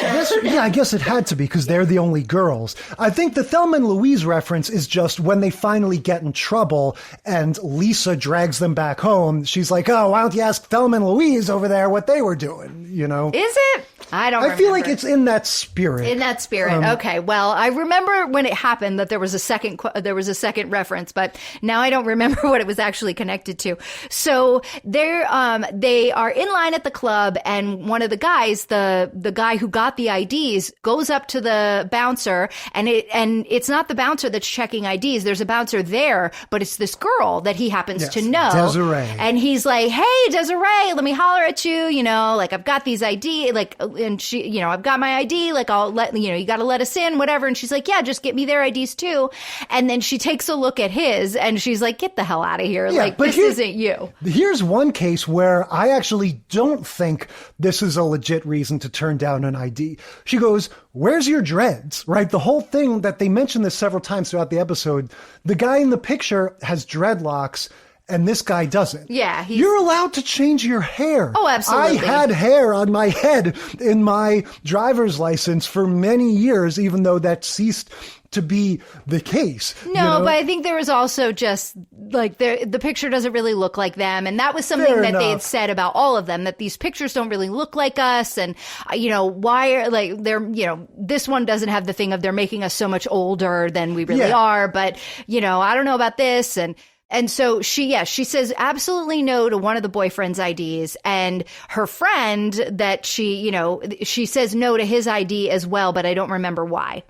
Yeah, I guess it had to be because they're the only girls. I think the Thelma and Louise reference is just when they finally get in trouble and Lisa drags them back home. She's like, oh, why don't you ask Thelma and Louise over there what they were doing, Is it? I don't remember. I feel like it's in that spirit. In that spirit. Okay. Well, I remember when it happened that there was a second reference, but now I don't remember what it was actually connected to. So they are in line at the club, and one of the guys, the guy who got the IDs, goes up to the bouncer, and it's not the bouncer that's checking IDs. There's a bouncer there, but it's this girl that he happens to know. Desiree. And he's like, hey, Desiree, let me holler at you, like I've got these ID, and she, I've got my ID, like I'll let, you got to let us in, whatever. And she's like, yeah, just get me their IDs too. And then she takes a look at his and she's like, get the hell out of here. Yeah, like, this isn't you. Here's one case where I actually don't think this is a legit reason to turn down an ID. She goes, where's your dreads? Right? The whole thing that they mentioned this several times throughout the episode, the guy in the picture has dreadlocks and this guy doesn't. Yeah. You're allowed to change your hair. Oh, absolutely. I had hair on my head in my driver's license for many years, even though that ceased to be the case. No, but I think there was also just like the picture doesn't really look like them. And that was something that they had said about all of them, that these pictures don't really look like us. And, why are they're, this one doesn't have the thing of they're making us so much older than we really are. But, I don't know about this. And so she says absolutely no to one of the boyfriend's IDs, and her friend that she says no to his ID as well, but I don't remember why.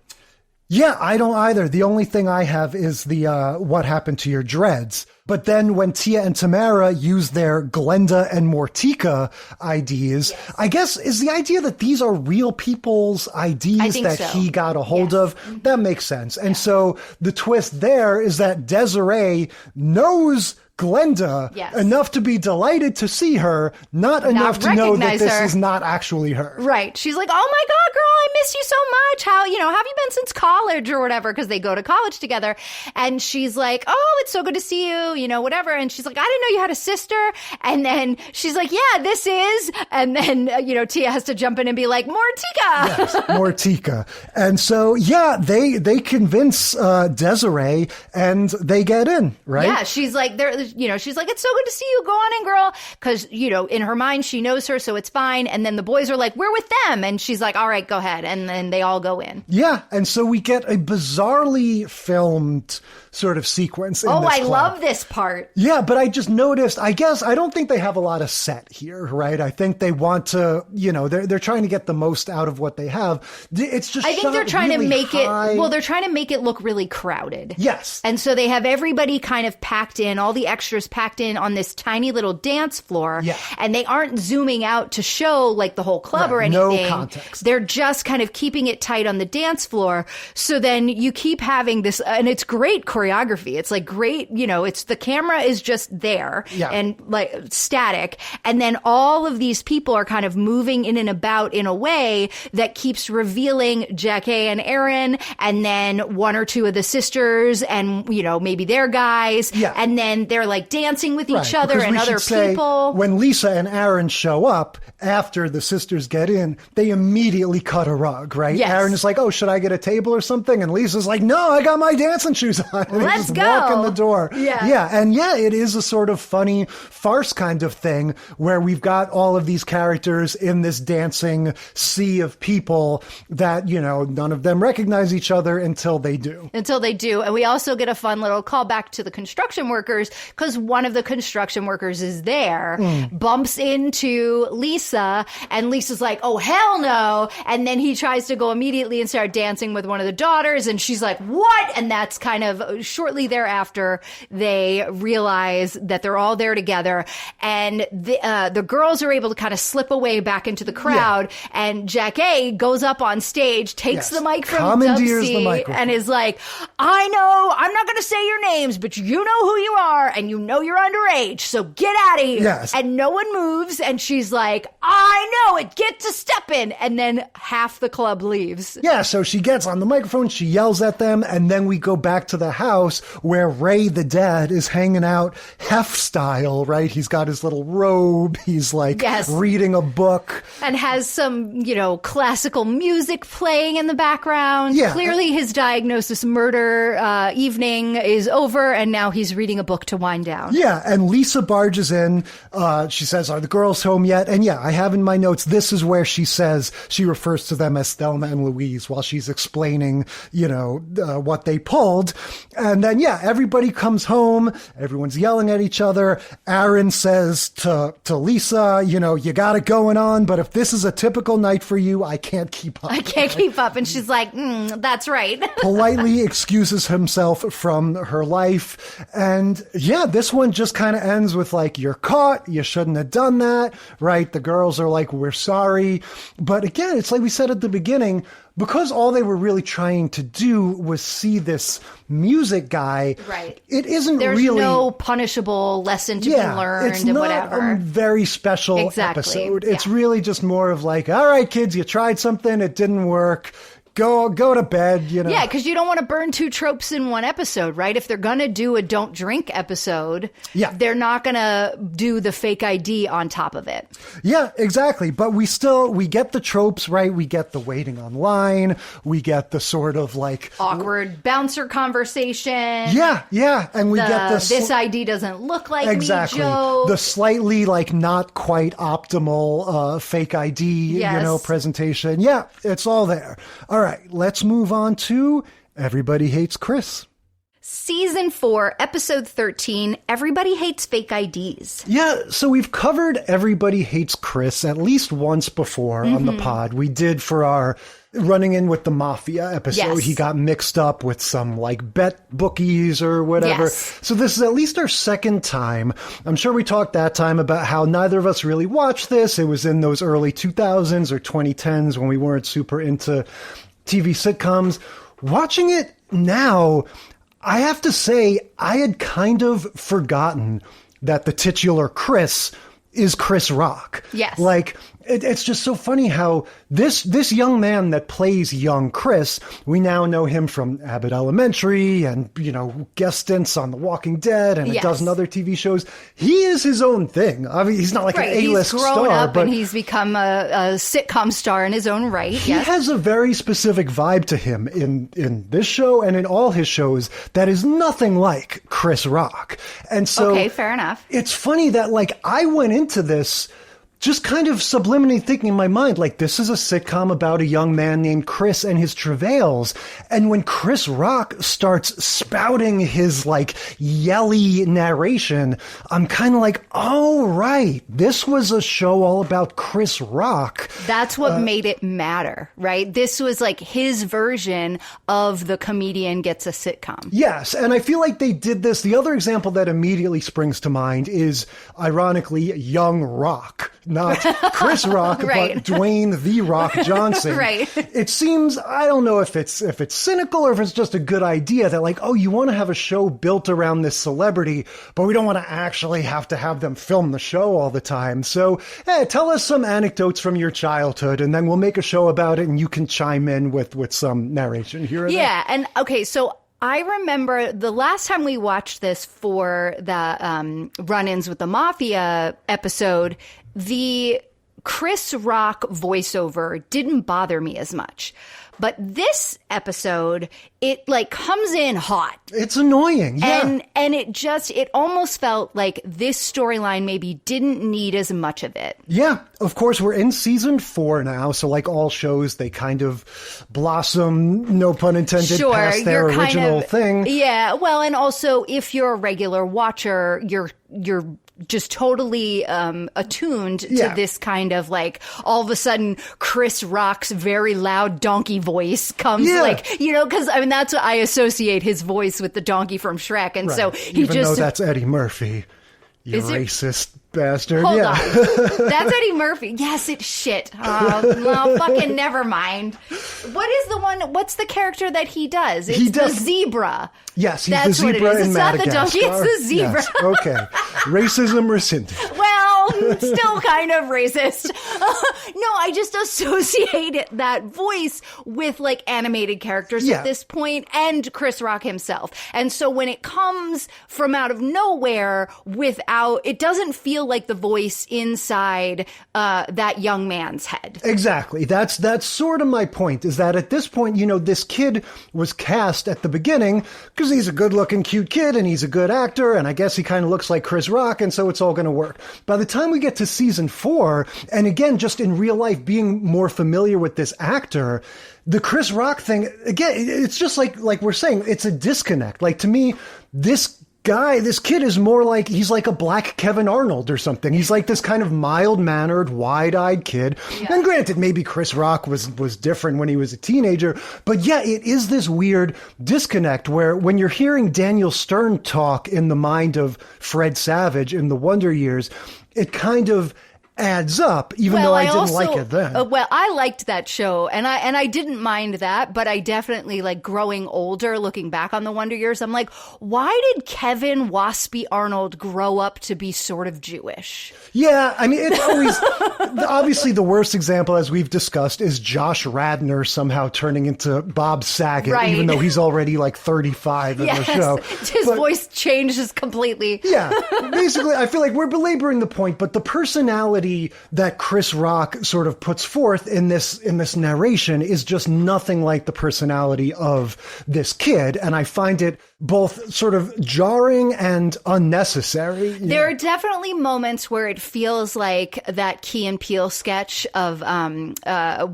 Yeah, I don't either. The only thing I have is the what happened to your dreads. But then when Tia and Tamara use their Glenda and Mortika IDs, I guess is the idea that these are real people's IDs that he got a hold of. That makes sense. And so the twist there is that Desiree knows Glenda enough to be delighted to see her, not enough to know that this is not actually her. Right. She's like, oh my God, girl, I miss you so much. How, have you been since college or whatever? Because they go to college together. And she's like, oh, it's so good to see you, whatever. And she's like, I didn't know you had a sister. And then she's like, yeah, this is. And then, Tia has to jump in and be like, Mortika. Yes, Mortika. And so, they convince Desiree and they get in, right? Yeah, she's like, she's like, it's so good to see you. Go on in, girl. Because, in her mind, she knows her, so it's fine. And then the boys are like, we're with them. And she's like, all right, go ahead. And then they all go in. Yeah. And so we get a bizarrely filmed sort of sequence in this I club. love this this part. Yeah, but I just noticed, I guess, I don't think they have a lot of set here, right? I think they want to, they're trying to get the most out of what they have. It's just I think they're trying really to make high. they're trying to make it look really crowded. Yes. And so they have everybody kind of packed in, all the extras packed in on this tiny little dance floor. Yeah. And they aren't zooming out to show like the whole club or anything. No context. They're just kind of keeping it tight on the dance floor. So then you keep having this, and it's great choreography. It's like great, it's the camera is just there and like static. And then all of these people are kind of moving in and about in a way that keeps revealing Jackie and Aaron, and then one or two of the sisters and, maybe their guys. Yeah. And then they're like dancing with each other because and we other should say, people. When Lisa and Aaron show up after the sisters get in, they immediately cut a rug, right? Yes. Aaron is like, oh, should I get a table or something? And Lisa's like, no, I got my dancing shoes on. And Let's just go. walk in the door. Yeah. Yeah. And it is a sort of funny farce kind of thing where we've got all of these characters in this dancing sea of people that, none of them recognize each other until they do. And we also get a fun little callback to the construction workers because one of the construction workers is there, bumps into Lisa, and Lisa's like, oh, hell no. And then he tries to go immediately and start dancing with one of the daughters, and she's like, what? And that's kind of shortly thereafter, they realize that they're all there together, and the girls are able to kind of slip away back into the crowd, and Jack A goes up on stage, takes the mic from Dubsy, and is like, I know, I'm not going to say your names, but you know who you are, and you know you're underage, so get out of here. Yes. And no one moves, and she's like, I know it, get to stepping. And then half the club leaves. Yeah, so she gets on the microphone, she yells at them, and then we go back to the house where Ray, the dad, is hanging out Hef style, right? He's got his little robe, he's like reading a book. And has some, classical music playing in the background. Yeah. Clearly his diagnosis murder evening is over, and now he's reading a book to wind down. Yeah, and Lisa barges in. She says, are the girls home yet? And I have in my notes, this is where she says, she refers to them as Thelma and Louise while she's explaining, what they pulled. And then, everybody comes home. Everyone's yelling at each other. Aaron says to Lisa, you got it going on, but if this is a typical night for you, I can't keep up. I can't keep up. And she's like, that's right. Politely excuses himself from her life. And this one just kind of ends with like, you're caught. You shouldn't have done that, right? The girls are like, we're sorry. But again, it's like we said at the beginning, because all they were really trying to do was see this music guy. Right. It isn't There's really no punishable lesson to be learned it's and not whatever. A very special episode. It's really just more of like, all right, kids, you tried something. It didn't work. Go to bed, Yeah, because you don't want to burn two tropes in one episode, right? If they're going to do a don't drink episode, they're not going to do the fake ID on top of it. Yeah, exactly. But we get the tropes, right? We get the waiting online. We get the sort of like awkward bouncer conversation. Yeah. And we get this ID doesn't look like me joke. The slightly like not quite optimal fake ID, presentation. Yeah, it's all there. All right, let's move on to Everybody Hates Chris. Season 4, Episode 13, Everybody Hates Fake IDs. Yeah, so we've covered Everybody Hates Chris at least once before on the pod. We did for our Running In with the Mafia episode. He got mixed up with some like bet bookies or whatever. So this is at least our second time. I'm sure we talked that time about how neither of us really watched this. It was in those early 2000s or 2010s when we weren't super into TV sitcoms. Watching it now, I have to say, I had kind of forgotten that the titular Chris is Chris Rock. Yes. Like, it's just so funny how this young man that plays young Chris, we now know him from Abbott Elementary and, guest stints on The Walking Dead and a dozen other TV shows. He is his own thing. I mean, he's not like an A-list star. He's grown up and he's become a sitcom star in his own right. He has a very specific vibe to him in this show and in all his shows that is nothing like Chris Rock. And so, okay, fair enough. It's funny that like I went into this just kind of subliminally thinking in my mind, like, this is a sitcom about a young man named Chris and his travails. And when Chris Rock starts spouting his, like, yelly narration, I'm kind of like, oh, right, this was a show all about Chris Rock. That's what made it matter, right? This was like his version of the comedian gets a sitcom. Yes, and I feel like they did this. The other example that immediately springs to mind is, ironically, Young Rock. Not Chris Rock, right. but Dwayne "The Rock" Johnson. Right. It seems, I don't know if it's cynical or if it's just a good idea that, like, oh, you want to have a show built around this celebrity, but we don't want to actually have them film the show all the time. So, tell us some anecdotes from your childhood, and then we'll make a show about it, and you can chime in with some narration here. Yeah, and okay, so I remember the last time we watched this for the Run-Ins with the Mafia episode, the Chris Rock voiceover didn't bother me as much. But this episode, it like comes in hot. It's annoying, yeah. And it almost felt like this storyline maybe didn't need as much of it. Yeah, of course, we're in season 4 now, so like all shows, they kind of blossom, no pun intended, past their original thing. Yeah, well, and also if you're a regular watcher, you're just totally attuned to this kind of like, all of a sudden Chris Rock's very loud donkey voice comes like, you know, because I mean, that's what I associate his voice with, the donkey from Shrek. And so he Even though that's Eddie Murphy, you racist bastard. Hold on. That's Eddie Murphy. Yes, it's shit. Well, fucking never mind. What's the character that he does? It's the zebra. Yes, he's That's the zebra what it is. in It's Madagascar. not the donkey, it's the zebra. Yes, okay. Racism rescinded. Well, still kind of racist. No, I just associate that voice with like animated characters at this point, and Chris Rock himself. And so when it comes from out of nowhere it doesn't feel like the voice inside that young man's head. Exactly. That's sort of my point, is that at this point, you know, this kid was cast at the beginning because he's a good-looking, cute kid, and he's a good actor, and I guess he kind of looks like Chris Rock, and so it's all going to work. By the time we get to season 4, and again, just in real life, being more familiar with this actor, the Chris Rock thing, again, it's just like we're saying, it's a disconnect. Like, to me, this kid is more like, he's like a black Kevin Arnold or something. He's like this kind of mild-mannered, wide-eyed kid. Yeah. And granted, maybe Chris Rock was different when he was a teenager, but yeah, it is this weird disconnect where when you're hearing Daniel Stern talk in the mind of Fred Savage in the Wonder Years, it kind of adds up, even though I didn't like it then. Well, I liked that show, and I didn't mind that, but I definitely, like, growing older, looking back on the Wonder Years, I'm like, why did Kevin Waspy Arnold grow up to be sort of Jewish? Yeah, I mean, it's always, obviously the worst example, as we've discussed, is Josh Radnor somehow turning into Bob Saget, even though he's already like 35 in the show. His voice changes completely. Yeah, basically, I feel like we're belaboring the point, but the personality that Chris Rock sort of puts forth in this narration is just nothing like the personality of this kid, and I find it both sort of jarring and unnecessary. There are definitely moments where it feels like that Key and Peele sketch of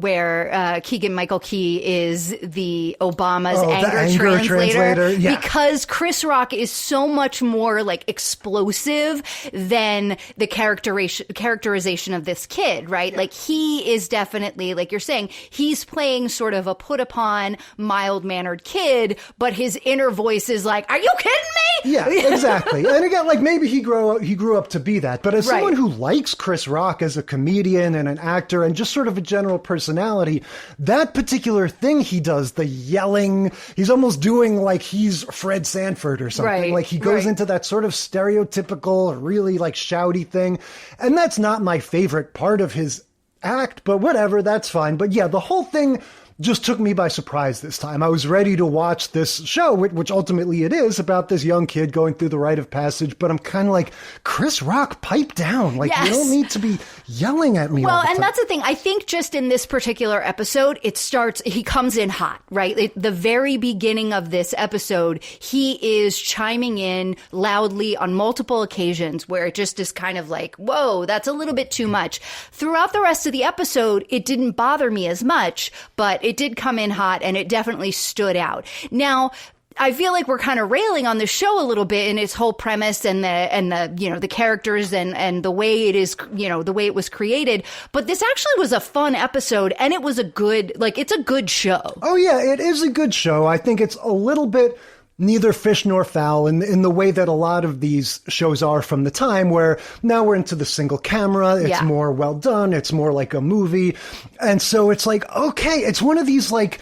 where Keegan-Michael Key is the Obama's anger translator. Yeah. Because Chris Rock is so much more like explosive than the characterization of this kid, right? Yeah. Like, he is definitely, like you're saying, he's playing sort of a put-upon, mild-mannered kid, but his inner voice is like, are you kidding me? Yeah, exactly. And again, like, maybe he grew up to be that. But as someone who likes Chris Rock as a comedian and an actor and just sort of a general personality, that particular thing he does, the yelling, he's almost doing like he's Fred Sanford or something. Right. Like, he goes into that sort of stereotypical, really like shouty thing. And that's not my favorite part of his act, but whatever, that's fine. But yeah, the whole thing just took me by surprise this time. I was ready to watch this show, which ultimately it is, about this young kid going through the rite of passage, but I'm kind of like, Chris Rock, pipe down. Like, you don't need to be yelling at me all the time. And that's the thing. I think just in this particular episode, he comes in hot, right? The very beginning of this episode, he is chiming in loudly on multiple occasions where it just is kind of like, whoa, that's a little bit too much. Throughout the rest of the episode, it didn't bother me as much, but it did come in hot and it definitely stood out. Now, I feel like we're kind of railing on the show a little bit in its whole premise and the characters and the way it is, the way it was created. But this actually was a fun episode, and it was it's a good show. Oh yeah, it is a good show. I think it's a little bit neither fish nor fowl in the way that a lot of these shows are from the time, where now we're into the single camera. It's more well done. It's more like a movie. And so it's like, okay, it's one of these like,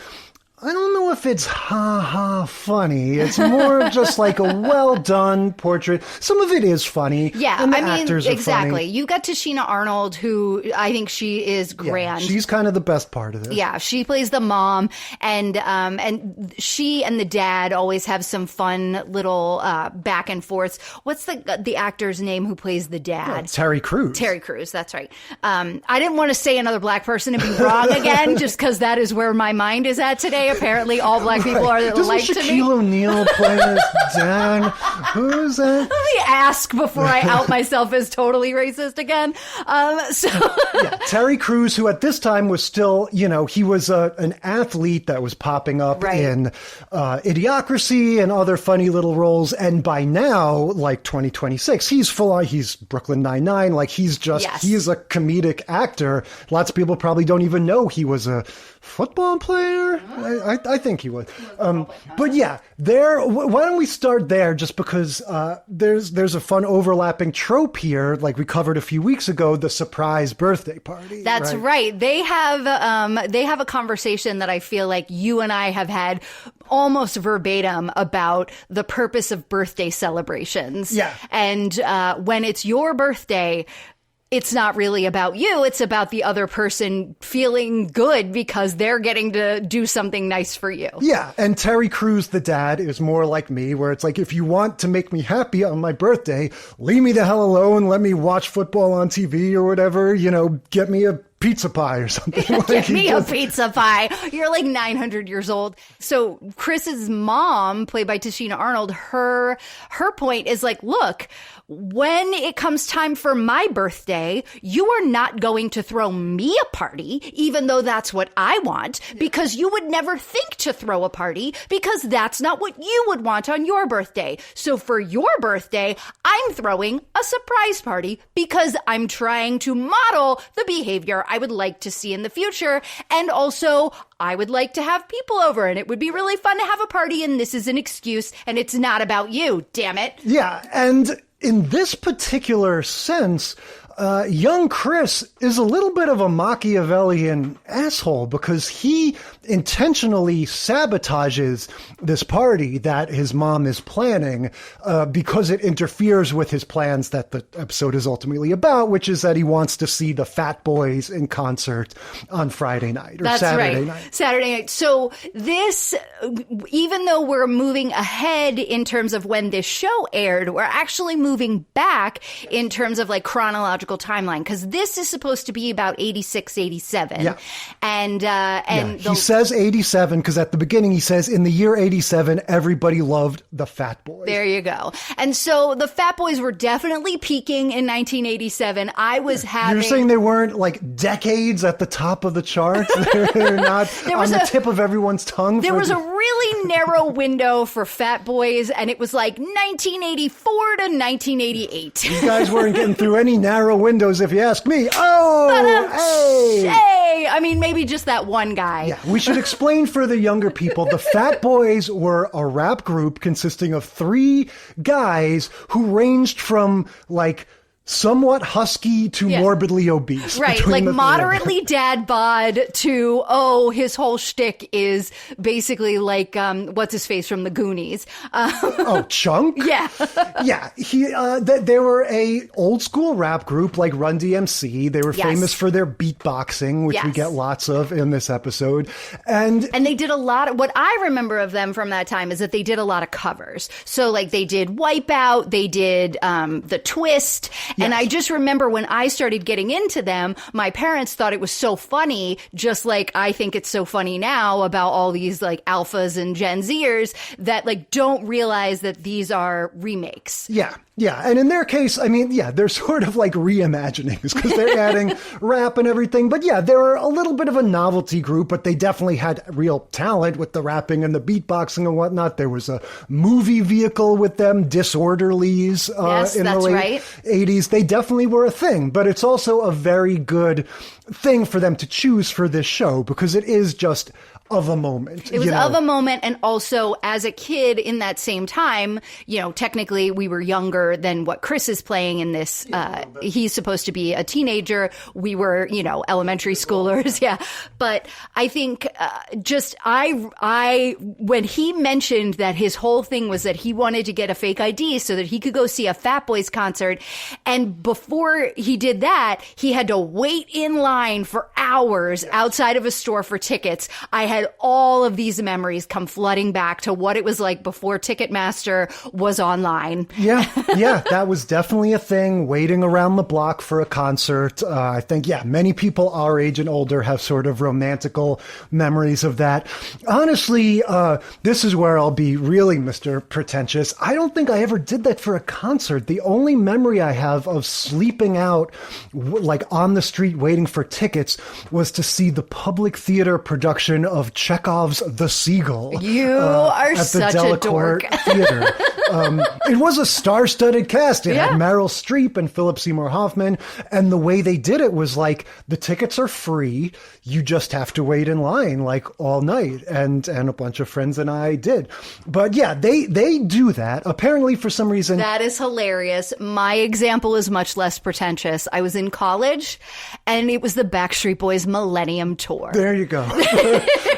I don't know if it's funny. It's more just like a well-done portrait. Some of it is funny. Yeah, and the actors are exactly. funny. You got Tashina Arnold, who I think she is grand. Yeah, she's kind of the best part of this. Yeah, she plays the mom, and she and the dad always have some fun little back and forths. What's the actor's name who plays the dad? Terry Crews. Terry Crews, that's right. I didn't want to say another black person and be wrong again, just because that is where my mind is at today. Apparently, all black people are like to me. Shaquille O'Neal play his dad? Who's that? Let me ask before I out myself as totally racist again. Terry Crews, who at this time was still, he was an athlete that was popping up in Idiocracy and other funny little roles. And by now, like 2026, he's full on. He's Brooklyn Nine-Nine. Like he is a comedic actor. Lots of people probably don't even know he was a football player. I think he was. But yeah, why don't we start there, just because there's a fun overlapping trope here, like we covered a few weeks ago, the surprise birthday party. That's right. They have a conversation that I feel like you and I have had almost verbatim about the purpose of birthday celebrations. Yeah. And when it's your birthday, it's not really about you. It's about the other person feeling good because they're getting to do something nice for you. Yeah. And Terry Crews, the dad, is more like me, where it's like, if you want to make me happy on my birthday, leave me the hell alone. Let me watch football on TV or whatever, get me a pizza pie or something. Get me a pizza pie. You're like 900 years old. So Chris's mom, played by Tashina Arnold, her point is like, look, when it comes time for my birthday, you are not going to throw me a party, even though that's what I want, because you would never think to throw a party, because that's not what you would want on your birthday. So for your birthday, I'm throwing a surprise party because I'm trying to model the behavior I would like to see in the future. And also, I would like to have people over, and it would be really fun to have a party, and this is an excuse, and it's not about you, damn it. Yeah, and in this particular sense, young Chris is a little bit of a Machiavellian asshole, because he intentionally sabotages this party that his mom is planning because it interferes with his plans that the episode is ultimately about, which is that he wants to see the Fat Boys in concert on Friday night or Saturday night. Saturday night. So this, even though we're moving ahead in terms of when this show aired, we're actually moving back in terms of like chronological timeline, because this is supposed to be about 86, 87. Yeah. And he says 87 because at the beginning he says in the year 87 everybody loved the Fat Boys. There you go. And so the Fat Boys were definitely peaking in 1987. You're saying they weren't like decades at the top of the charts? They're not on the tip of everyone's tongue? There was a really narrow window for Fat Boys, and it was like 1984 to 1988. You guys weren't getting through any narrow windows, if you ask me. Oh, hey! I mean, maybe just that one guy. Yeah, we should explain for the younger people. The Fat Boys were a rap group consisting of 3 guys who ranged from like somewhat husky to morbidly obese. Right, like moderately dad bod to, his whole shtick is basically like, what's his face from the Goonies? Chunk? Yeah. Yeah, they were a old school rap group like Run DMC. They were famous for their beatboxing, which we get lots of in this episode. And they did a lot of, what I remember of them from that time is that they did a lot of covers. So like they did Wipeout, they did The Twist. And I just remember when I started getting into them, my parents thought it was so funny, just like I think it's so funny now about all these like alphas and Gen Zers that like don't realize that these are remakes. Yeah. And in their case, I mean, they're sort of like reimaginings because they're adding rap and everything. But they were a little bit of a novelty group, but they definitely had real talent with the rapping and the beatboxing and whatnot. There was a movie vehicle with them, Disorderlies, in the late 80s. They definitely were a thing, but it's also a very good thing for them to choose for this show because it is just of a moment. It was of a moment, and also as a kid in that same time, technically we were younger than what Chris is playing in this. He's supposed to be a teenager. We were, elementary schoolers. Yeah. But I think when he mentioned that his whole thing was that he wanted to get a fake ID so that he could go see a Fat Boys concert, and before he did that, he had to wait in line for hours outside of a store for tickets. I had all of these memories come flooding back to what it was like before Ticketmaster was online. Yeah, that was definitely a thing, waiting around the block for a concert. I think, many people our age and older have sort of romantical memories of that. Honestly, this is where I'll be really Mr. Pretentious. I don't think I ever did that for a concert. The only memory I have of sleeping out, like on the street waiting for tickets, was to see the public theater production of Chekhov's The Seagull. You are at such the a dork. Theater. It was a star-studded cast. It had Meryl Streep and Philip Seymour Hoffman, and the way they did it was like the tickets are free. You just have to wait in line like all night, and a bunch of friends and I did. But they do that. Apparently, for some reason, that is hilarious. My example is much less pretentious. I was in college, and it was the Backstreet Boys Millennium Tour. There you go.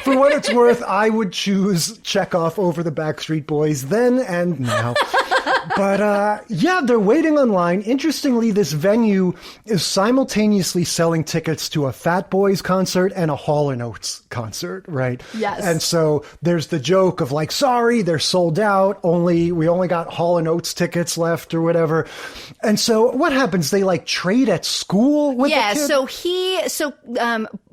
For what it's worth, I would choose Chekhov over the Backstreet Boys then and now. But they're waiting online. Interestingly, this venue is simultaneously selling tickets to a Fat Boys concert and a Hall & Oates concert, right? Yes. And so there's the joke of like, sorry, they're sold out. We only got Hall & Oates tickets left or whatever. And so what happens? They like trade at school with the kid? So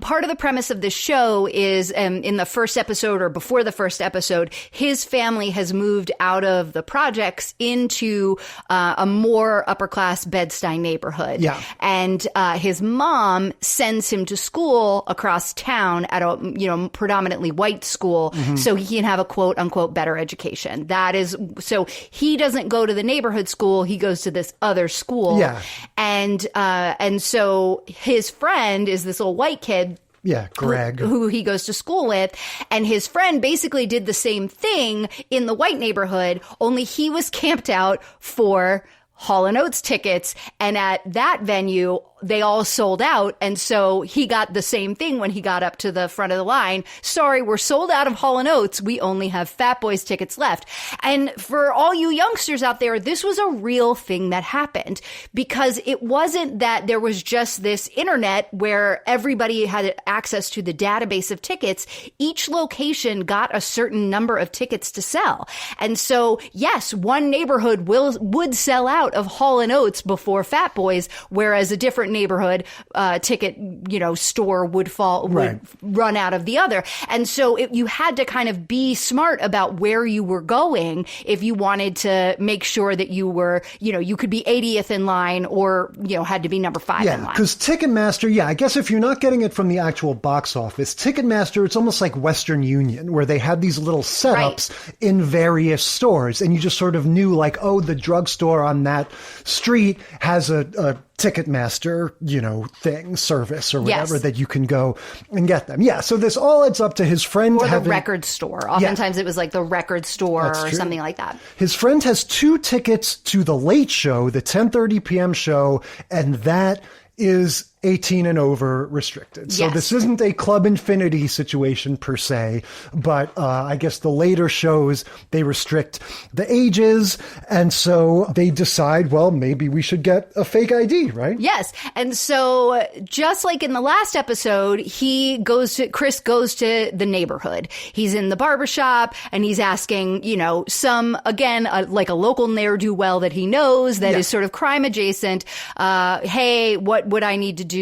part of the premise of this show is in the first episode or before the first episode, his family has moved out of the projects into a more upper class Bed-Stuy neighborhood. Yeah. And his mom sends him to school across town at a predominantly white school so he can have a quote unquote better education. That is, so he doesn't go to the neighborhood school, he goes to this other school. Yeah. And so his friend is this old white kid. Yeah, Greg. Who he goes to school with. And his friend basically did the same thing in the white neighborhood, only he was camped out for Hall & Oates tickets. And at that venue, they all sold out. And so he got the same thing when he got up to the front of the line. Sorry, we're sold out of Hall & Oates. We only have Fat Boys tickets left. And for all you youngsters out there, this was a real thing that happened, because it wasn't that there was just this internet where everybody had access to the database of tickets. Each location got a certain number of tickets to sell. And so, yes, one neighborhood would sell out of Hall & Oates before Fat Boys, whereas a different neighborhood ticket store would run out of the other. And so you had to kind of be smart about where you were going if you wanted to make sure that you were, you could be 80th in line or, had to be number 5 in line. Yeah, because Ticketmaster, I guess if you're not getting it from the actual box office, Ticketmaster, it's almost like Western Union, where they had these little setups in various stores, and you just sort of knew like, oh, the drugstore on that that street has a Ticketmaster, service or whatever that you can go and get them. Yeah. So this all adds up to his friend or having the record store. Oftentimes it was like the record store or something like that. His friend has 2 tickets to the late show, the 10:30 p.m. show, and that is 18 and over restricted. So this isn't a Club Infinity situation per se, but I guess the later shows, they restrict the ages. And so they decide, well, maybe we should get a fake ID, right? Yes. And so just like in the last episode, Chris goes to the neighborhood. He's in the barbershop and he's asking, like a local ne'er-do-well that he knows that is sort of crime adjacent. Hey, what would I need to do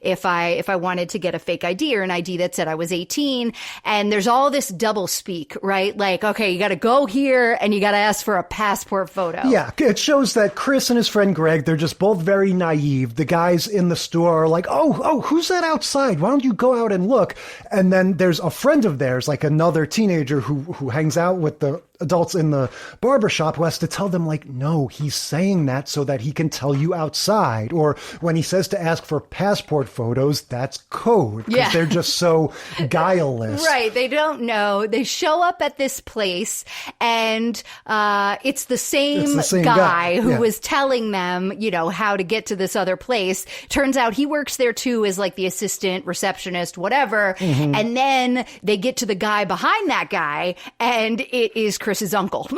if I wanted to get a fake ID or an ID that said I was 18? And there's all this double speak, right? Like, okay, you got to go here and you got to ask for a passport photo. Yeah, it shows that Chris and his friend Greg, they're just both very naive. The guys in the store are like, oh, who's that outside? Why don't you go out and look? And then there's a friend of theirs, like another teenager who hangs out with the adults in the barbershop, who has to tell them, like, no, he's saying that so that he can tell you outside. Or when he says to ask for passport photos, that's code. Because they're just so guileless. Right. They don't know. They show up at this place and it's the same guy who was telling them, how to get to this other place. Turns out he works there too as like the assistant, receptionist, whatever. Mm-hmm. And then they get to the guy behind that guy and it is Chris's uncle.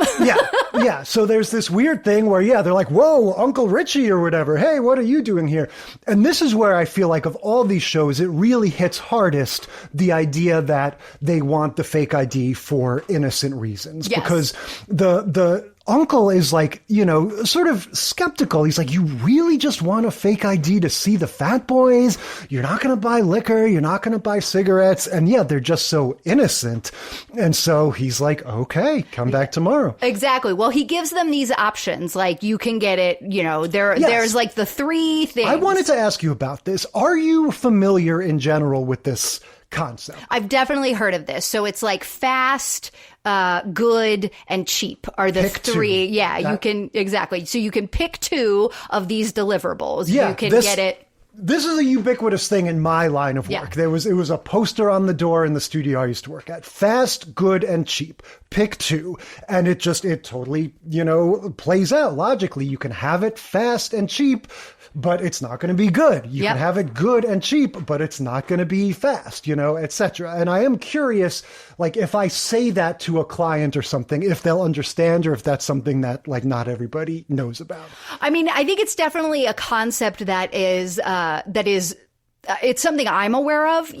Yeah. So there's this weird thing where, they're like, whoa, Uncle Richie or whatever. Hey, what are you doing here? And this is where I feel like of all these shows, it really hits hardest the idea that they want the fake ID for innocent reasons. Yes. Because the uncle is like, sort of skeptical. He's like, you really just want a fake ID to see the fat boys? You're not going to buy liquor. You're not going to buy cigarettes. And they're just so innocent. And so he's like, okay, come back tomorrow. Exactly. Well, he gives them these options. Like, you can get it, there's like the 3 things. I wanted to ask you about this. Are you familiar in general with this concept? I've definitely heard of this. So it's like fast, good, and cheap are the pick 3. 2. Yeah, you can, exactly. So you can pick 2 of these deliverables. Yeah, you can get it. This is a ubiquitous thing in my line of work. Yeah. It was a poster on the door in the studio I used to work at. Fast, good, and cheap. Pick 2. And it totally, plays out logically. You can have it fast and cheap, but it's not going to be good. You can have it good and cheap, but it's not going to be fast, etc. And I am curious, like, if I say that to a client or something, if they'll understand, or if that's something that, like, not everybody knows about. I mean, I think it's definitely a concept that is it's something I'm aware of,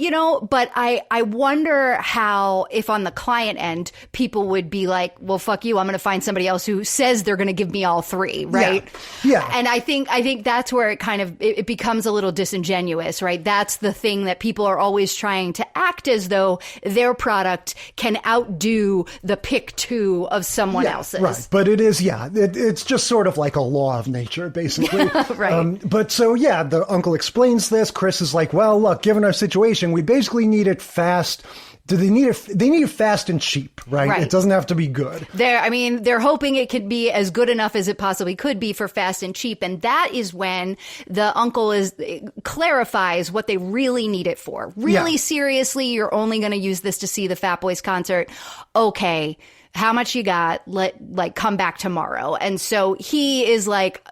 but I wonder how, if on the client end, people would be like, well, fuck you, I'm going to find somebody else who says they're going to give me all 3, right? Yeah. And I think that's where it kind of, it becomes a little disingenuous, right? That's the thing that people are always trying to act as though their product can outdo the pick 2 of someone else's. Right. But it is, it's just sort of like a law of nature, basically. Right. But so, the uncle explains this. Chris is like, well, look, given our situation, we basically need it fast. Do they need it? They need it fast and cheap, right? It doesn't have to be good. They're hoping it could be as good enough as it possibly could be for fast and cheap. And that is when the uncle clarifies what they really need it for. Really seriously, you're only going to use this to see the Fat Boys concert. Okay. How much you got? Come back tomorrow. And so he is like,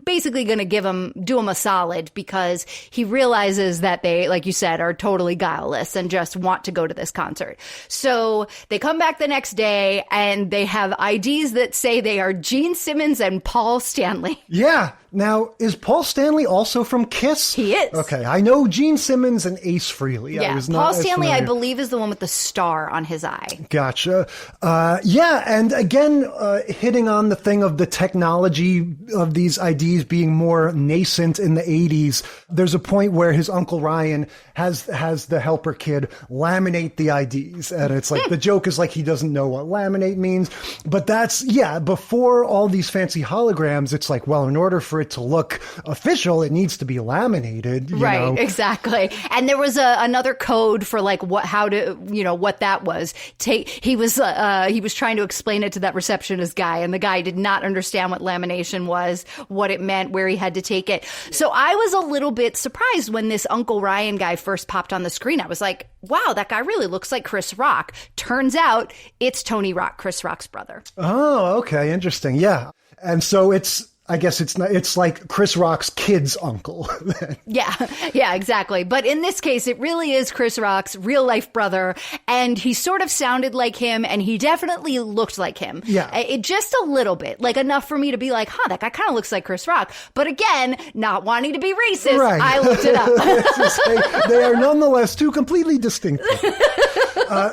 basically going to do him a solid, because he realizes that they, like you said, are totally guileless and just want to go to this concert. So they come back the next day and they have IDs that say they are Gene Simmons and Paul Stanley. Yeah. Now, is Paul Stanley also from Kiss? He is. Okay, I know Gene Simmons and Ace Frehley. Yeah, Paul Stanley, I believe, is the one with the star on his eye. Gotcha. And again, hitting on the thing of the technology of these IDs being more nascent in the 80s, there's a point where his Uncle Ryan has the helper kid laminate the IDs. And it's like, the joke is like he doesn't know what laminate means. But that's, before all these fancy holograms, it's like, well, in order for for it to look official, it needs to be laminated. You know? Exactly. And there was another code for like what that was. He was trying to explain it to that receptionist guy, and the guy did not understand what lamination was, what it meant, where he had to take it. So I was a little bit surprised when this Uncle Ryan guy first popped on the screen. I was like, wow, that guy really looks like Chris Rock. Turns out it's Tony Rock, Chris Rock's brother. Oh, okay. Interesting. Yeah. And so it's like Chris Rock's kid's uncle. Yeah, exactly. But in this case, it really is Chris Rock's real life brother. And he sort of sounded like him, and he definitely looked like him. Yeah. It just a little bit, like enough for me to be like, that guy kind of looks like Chris Rock. But again, not wanting to be racist, right. I looked it up. They are nonetheless two completely distinct things.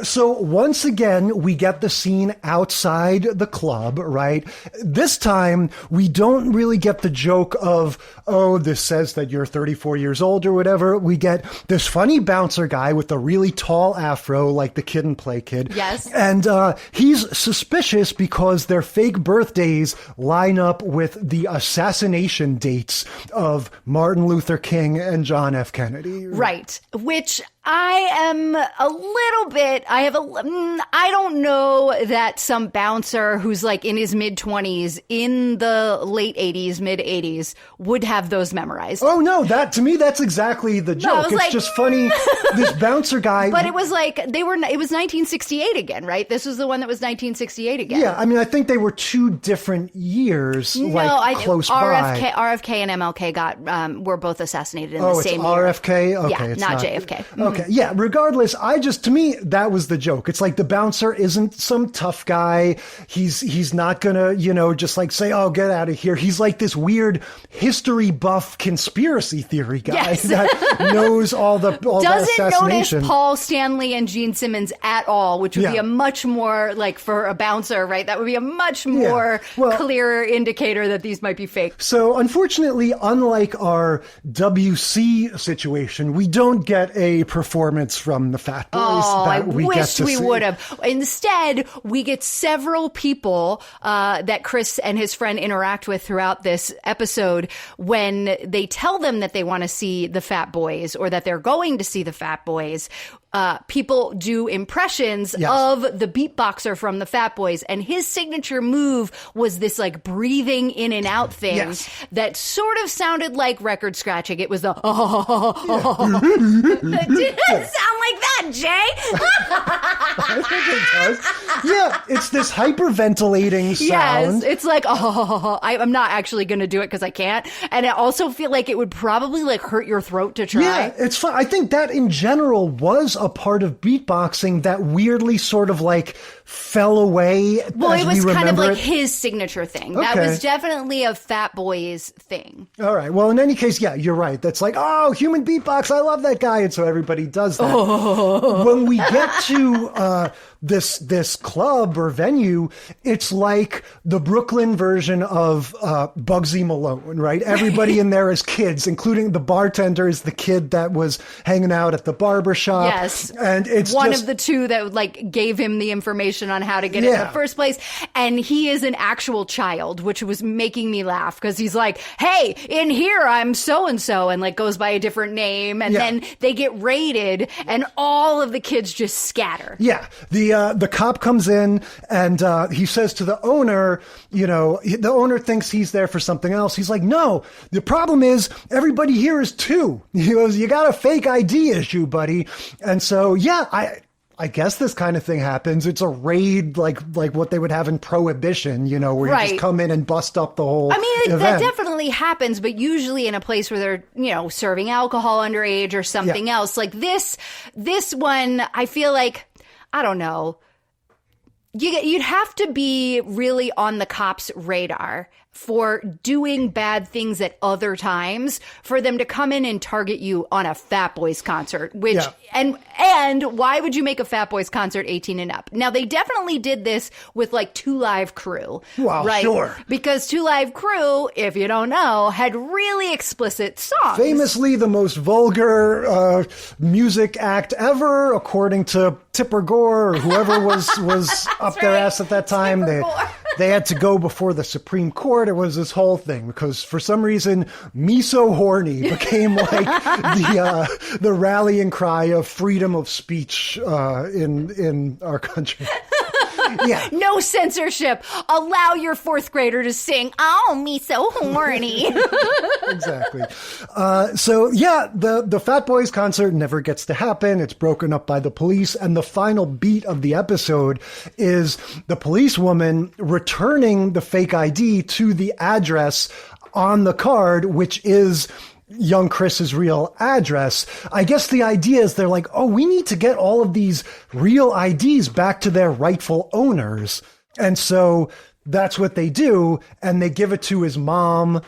So once again, we get the scene outside the club, right? This time, we don't really get the joke of, oh, this says that you're 34 years old or whatever. We get this funny bouncer guy with a really tall afro, like the Kid and Play kid. Yes. And he's suspicious because their fake birthdays line up with the assassination dates of Martin Luther King and John F. Kennedy. Right. Which I am a little bit, I don't know that some bouncer who's like in his mid-20s in the late 80s, mid-80s would have those memorized. Oh, no, to me, that's exactly the joke. It's just funny. This bouncer guy. But it was like, it was 1968 again, right? This was the one that was 1968 again. Yeah, I mean, I think they were two different years, close by. RFK and MLK were both assassinated in the same year. RFK? Okay, yeah, it's not JFK. Okay, yeah, regardless, to me, that was the joke. It's like the bouncer isn't some tough guy. He's not gonna, just like say, oh, get out of here. He's like this weird history buff conspiracy theory guy that knows all the Doesn't notice Paul Stanley and Gene Simmons at all, which would be a much more, like, for a bouncer, right? That would be a much more clear indicator that these might be fake. So, unfortunately, unlike our WC situation, we don't get a performance from the Fat Boys that we get to see. I wish we would have. Instead, we get several people that Chris and his friend interact with throughout this episode when they tell them that they want to see the Fat Boys or that they're going to see the Fat Boys. People do impressions of the beatboxer from the Fat Boys, and his signature move was this like breathing in and out thing that sort of sounded like record scratching. It was the Did it sound like that, Jay? I think it does. Yeah, it's this hyperventilating sound. Yes, it's like I'm not actually going to do it because I can't, and I also feel like it would probably like hurt your throat to try. Yeah, it's fun. I think that in general was a part of beatboxing that weirdly sort of like fell away. Well, it was kind of like it. His signature thing. That was definitely a Fat Boys thing. All right. Well, in any case, yeah, you're right. That's like, oh, human beatbox. I love that guy. And so everybody does that. When we get to this club or venue, it's like the Brooklyn version of Bugsy Malone, right? Everybody in there is kids, including the bartender is the kid that was hanging out at the barbershop. Yes. And it's one of the two that like gave him the information on how to get it in the first place. And he is an actual child, which was making me laugh because he's like, hey, in here, I'm so-and-so, and like goes by a different name. And then they get raided and all of the kids just scatter. Yeah. The cop comes in and he says to the owner, the owner thinks he's there for something else. He's like, no, the problem is everybody here is two. He goes, you got a fake ID issue, buddy. And so, I guess this kind of thing happens. It's a raid like what they would have in Prohibition, where you just come in and bust up the whole event. That definitely happens, but usually in a place where they're, serving alcohol underage or something else. Like this one, I feel like, I don't know. You'd have to be really on the cops' radar for doing bad things at other times for them to come in and target you on a Fat Boys concert, which, and why would you make a Fat Boys concert 18 and up? Now, they definitely did this with like 2 Live Crew. Well, right? Sure. Because 2 Live Crew, if you don't know, had really explicit songs. Famously the most vulgar music act ever, according to Tipper Gore or whoever was up their ass at that time. they had to go before the Supreme Court. It was this whole thing because for some reason, "Me So Horny" became like the rallying cry of freedom of speech in our country. Yeah. No censorship. Allow your fourth grader to sing, "Oh, me so horny." Exactly. So yeah, the Fat Boys concert never gets to happen. It's broken up by the police. And the final beat of the episode is the policewoman returning the fake ID to the address on the card, which is young Chris's real address. I guess the idea is they're like, oh, we need to get all of these real IDs back to their rightful owners. And so that's what they do. And they give it to his mom.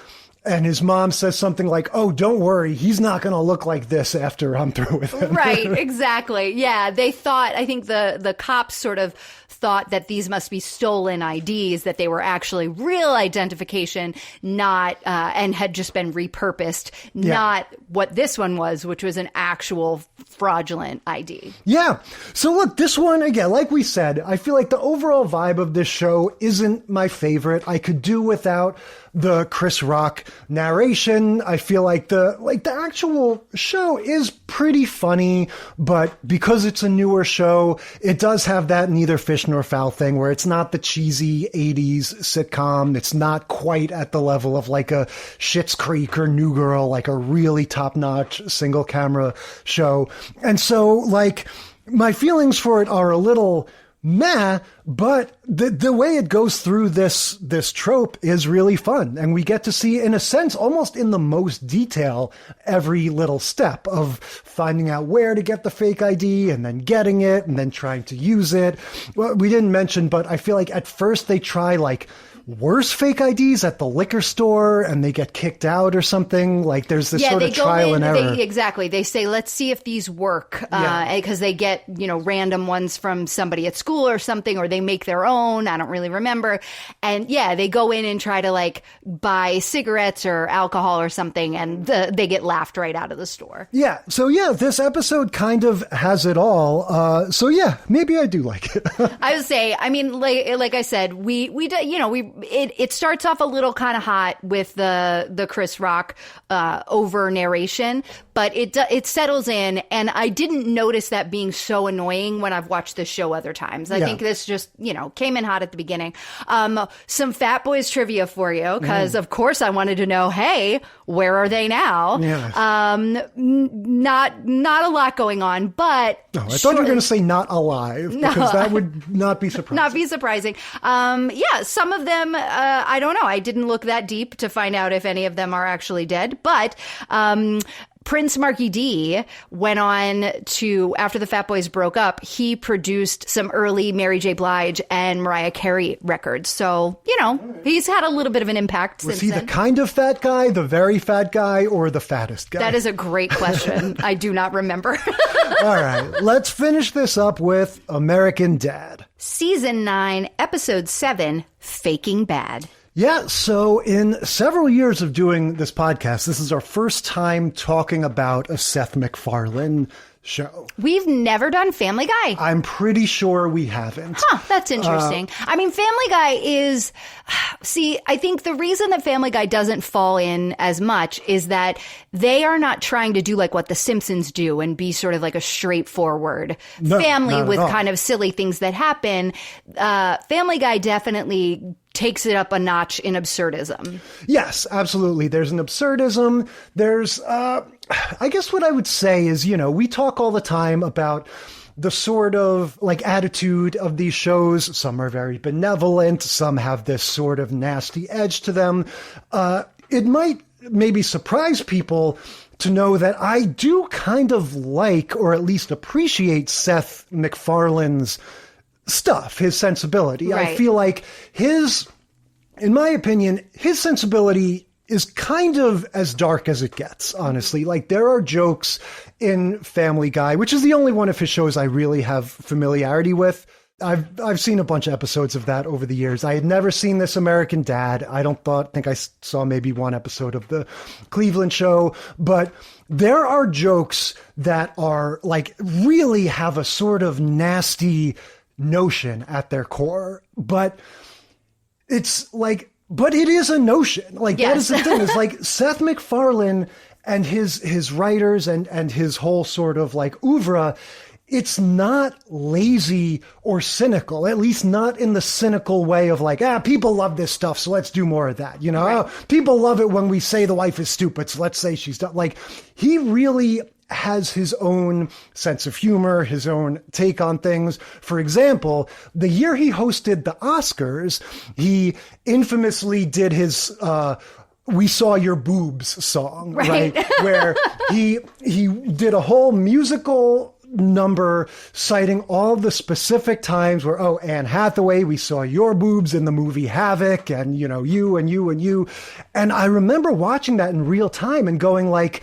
And his mom says something like, oh, don't worry, he's not going to look like this after I'm through with him. Right, exactly. Yeah, they thought, I think the cops sort of thought that these must be stolen IDs, that they were actually real identification, not, and had just been repurposed, not what this one was, which was an actual fraudulent ID. Yeah. So look, this one, again, like we said, I feel like the overall vibe of this show isn't my favorite. I could do without the Chris Rock narration. I feel like the actual show is pretty funny, but because it's a newer show, it does have that neither fish nor fowl thing where it's not the cheesy 80s sitcom. It's not quite at the level of like a Schitt's Creek or New Girl, like a really top-notch single camera show. And so like my feelings for it are a little meh, but the way it goes through this trope is really fun. And we get to see, in a sense, almost in the most detail, every little step of finding out where to get the fake ID and then getting it and then trying to use it. Well, we didn't mention, but I feel like at first they try like worse fake IDs at the liquor store and they get kicked out or something. Like there's this sort of trial and error. Exactly. They say, let's see if these work. Because they get, random ones from somebody at school or something, or they make their own. I don't really remember. And yeah, they go in and try to like buy cigarettes or alcohol or something, and they get laughed right out of the store. Yeah. So yeah, this episode kind of has it all. So yeah, maybe I do like it. I would say, I mean, like I said, it starts off a little kind of hot with the Chris Rock over narration, but it settles in, and I didn't notice that being so annoying when I've watched this show other times. I think this just came in hot at the beginning. Some Fat Boys trivia for you, because of course I wanted to know, hey, where are they now? Yes. Not a lot going on, but I thought you were going to say not alive, because that would not be surprising. Not be surprising. Some of them, I don't know. I didn't look that deep to find out if any of them are actually dead. But Prince Marky D went on to, after the Fat Boys broke up, he produced some early Mary J. Blige and Mariah Carey records. So, he's had a little bit of an impact since then. Was he the kind of fat guy, the very fat guy, or the fattest guy? That is a great question. I do not remember. All right, let's finish this up with American Dad. Season 9, Episode 7, Faking Bad. Yeah, so in several years of doing this podcast, this is our first time talking about a Seth MacFarlane show. We've never done Family Guy. I'm pretty sure we haven't. Huh, that's interesting. I mean, Family Guy is... See, I think the reason that Family Guy doesn't fall in as much is that they are not trying to do like what The Simpsons do and be sort of like a straightforward family with kind of silly things that happen. Family Guy definitely takes it up a notch in absurdism. Yes, absolutely. There's an absurdism. There's, I guess what I would say is, we talk all the time about the sort of like attitude of these shows. Some are very benevolent. Some have this sort of nasty edge to them. It might maybe surprise people to know that I do kind of like, or at least appreciate, Seth MacFarlane's stuff, his sensibility. Right. I feel like in my opinion, his sensibility is kind of as dark as it gets, honestly. Like, there are jokes in Family Guy, which is the only one of his shows I really have familiarity with. I've seen a bunch of episodes of that over the years. I had never seen This American Dad. I think I saw maybe one episode of the Cleveland show, but there are jokes that are like really have a sort of nasty notion at their core, but it's like, but it is a notion. Like, that is the thing. It's like Seth MacFarlane and his writers and his whole sort of like oeuvre, it's not lazy or cynical, at least not in the cynical way of like, people love this stuff, so let's do more of that. You know, right. People love it when we say the wife is stupid, so let's say she's dumb. Like, he really has his own sense of humor, his own take on things. For example, the year he hosted the Oscars, he infamously did his "We Saw Your Boobs" song, right? Where he did a whole musical number citing all the specific times where, Anne Hathaway, we saw your boobs in the movie Havoc, and you know, you and you and you. And I remember watching that in real time and going like,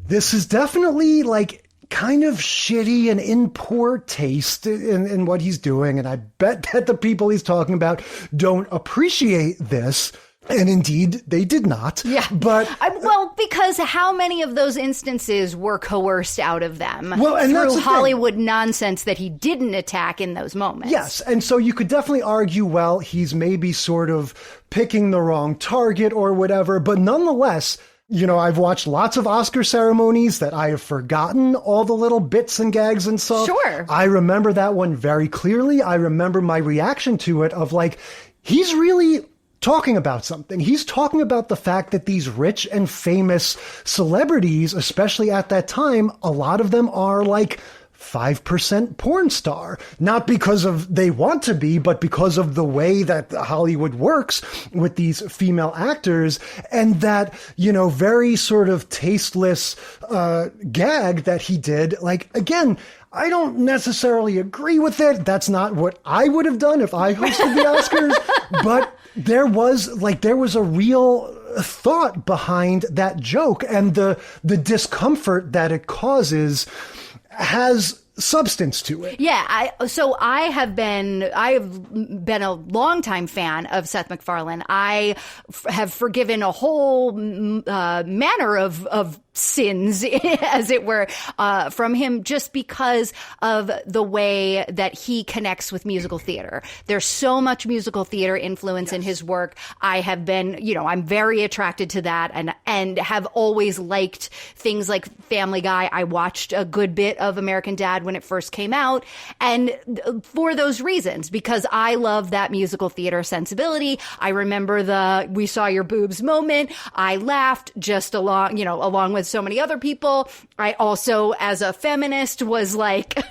this is definitely like kind of shitty and in poor taste in what he's doing. And I bet that the people he's talking about don't appreciate this. And indeed, they did not. Yeah. But well, because how many of those instances were coerced out of them and through Hollywood nonsense that he didn't attack in those moments? Yes. And so you could definitely argue, well, he's maybe sort of picking the wrong target or whatever. But nonetheless, you know, I've watched lots of Oscar ceremonies that I have forgotten all the little bits and gags and stuff. Sure. I remember that one very clearly. I remember my reaction to it of like, he's really talking about something. He's talking about the fact that these rich and famous celebrities, especially at that time, a lot of them are like 5% porn star, not because of they want to be, but because of the way that Hollywood works with these female actors, and that, you know, very sort of tasteless gag that he did. Like, again, I don't necessarily agree with it. That's not what I would have done if I hosted the Oscars, but there was a real thought behind that joke, and the discomfort that it causes has substance to it. Yeah, I have been a longtime fan of Seth MacFarlane. I have forgiven a whole manner of sins, as it were, from him, just because of the way that he connects with musical theater. There's so much musical theater influence in his work. I have been, you know, I'm very attracted to that, and have always liked things like Family Guy. I watched a good bit of American Dad when it first came out, and for those reasons, because I love that musical theater sensibility. I remember the "We Saw Your Boobs" moment. I laughed just along with so many other people. I also, as a feminist, was like,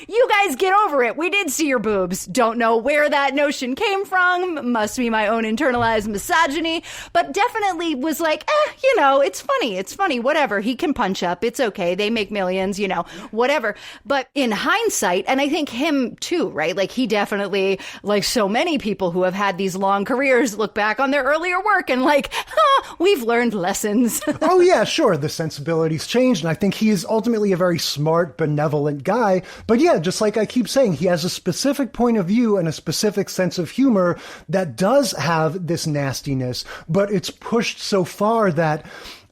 you guys get over it. We did see your boobs. Don't know where that notion came from. Must be my own internalized misogyny. But definitely was like, you know, it's funny. It's funny. Whatever. He can punch up. It's okay. They make millions, you know, whatever. But in hindsight, and I think him too, right? Like, he definitely, like so many people who have had these long careers, look back on their earlier work and like, we've learned lessons. Oh, yeah, sure. The sensibilities changed. And I think he is ultimately a very smart, benevolent guy. But yeah, just like I keep saying, he has a specific point of view and a specific sense of humor that does have this nastiness, but it's pushed so far that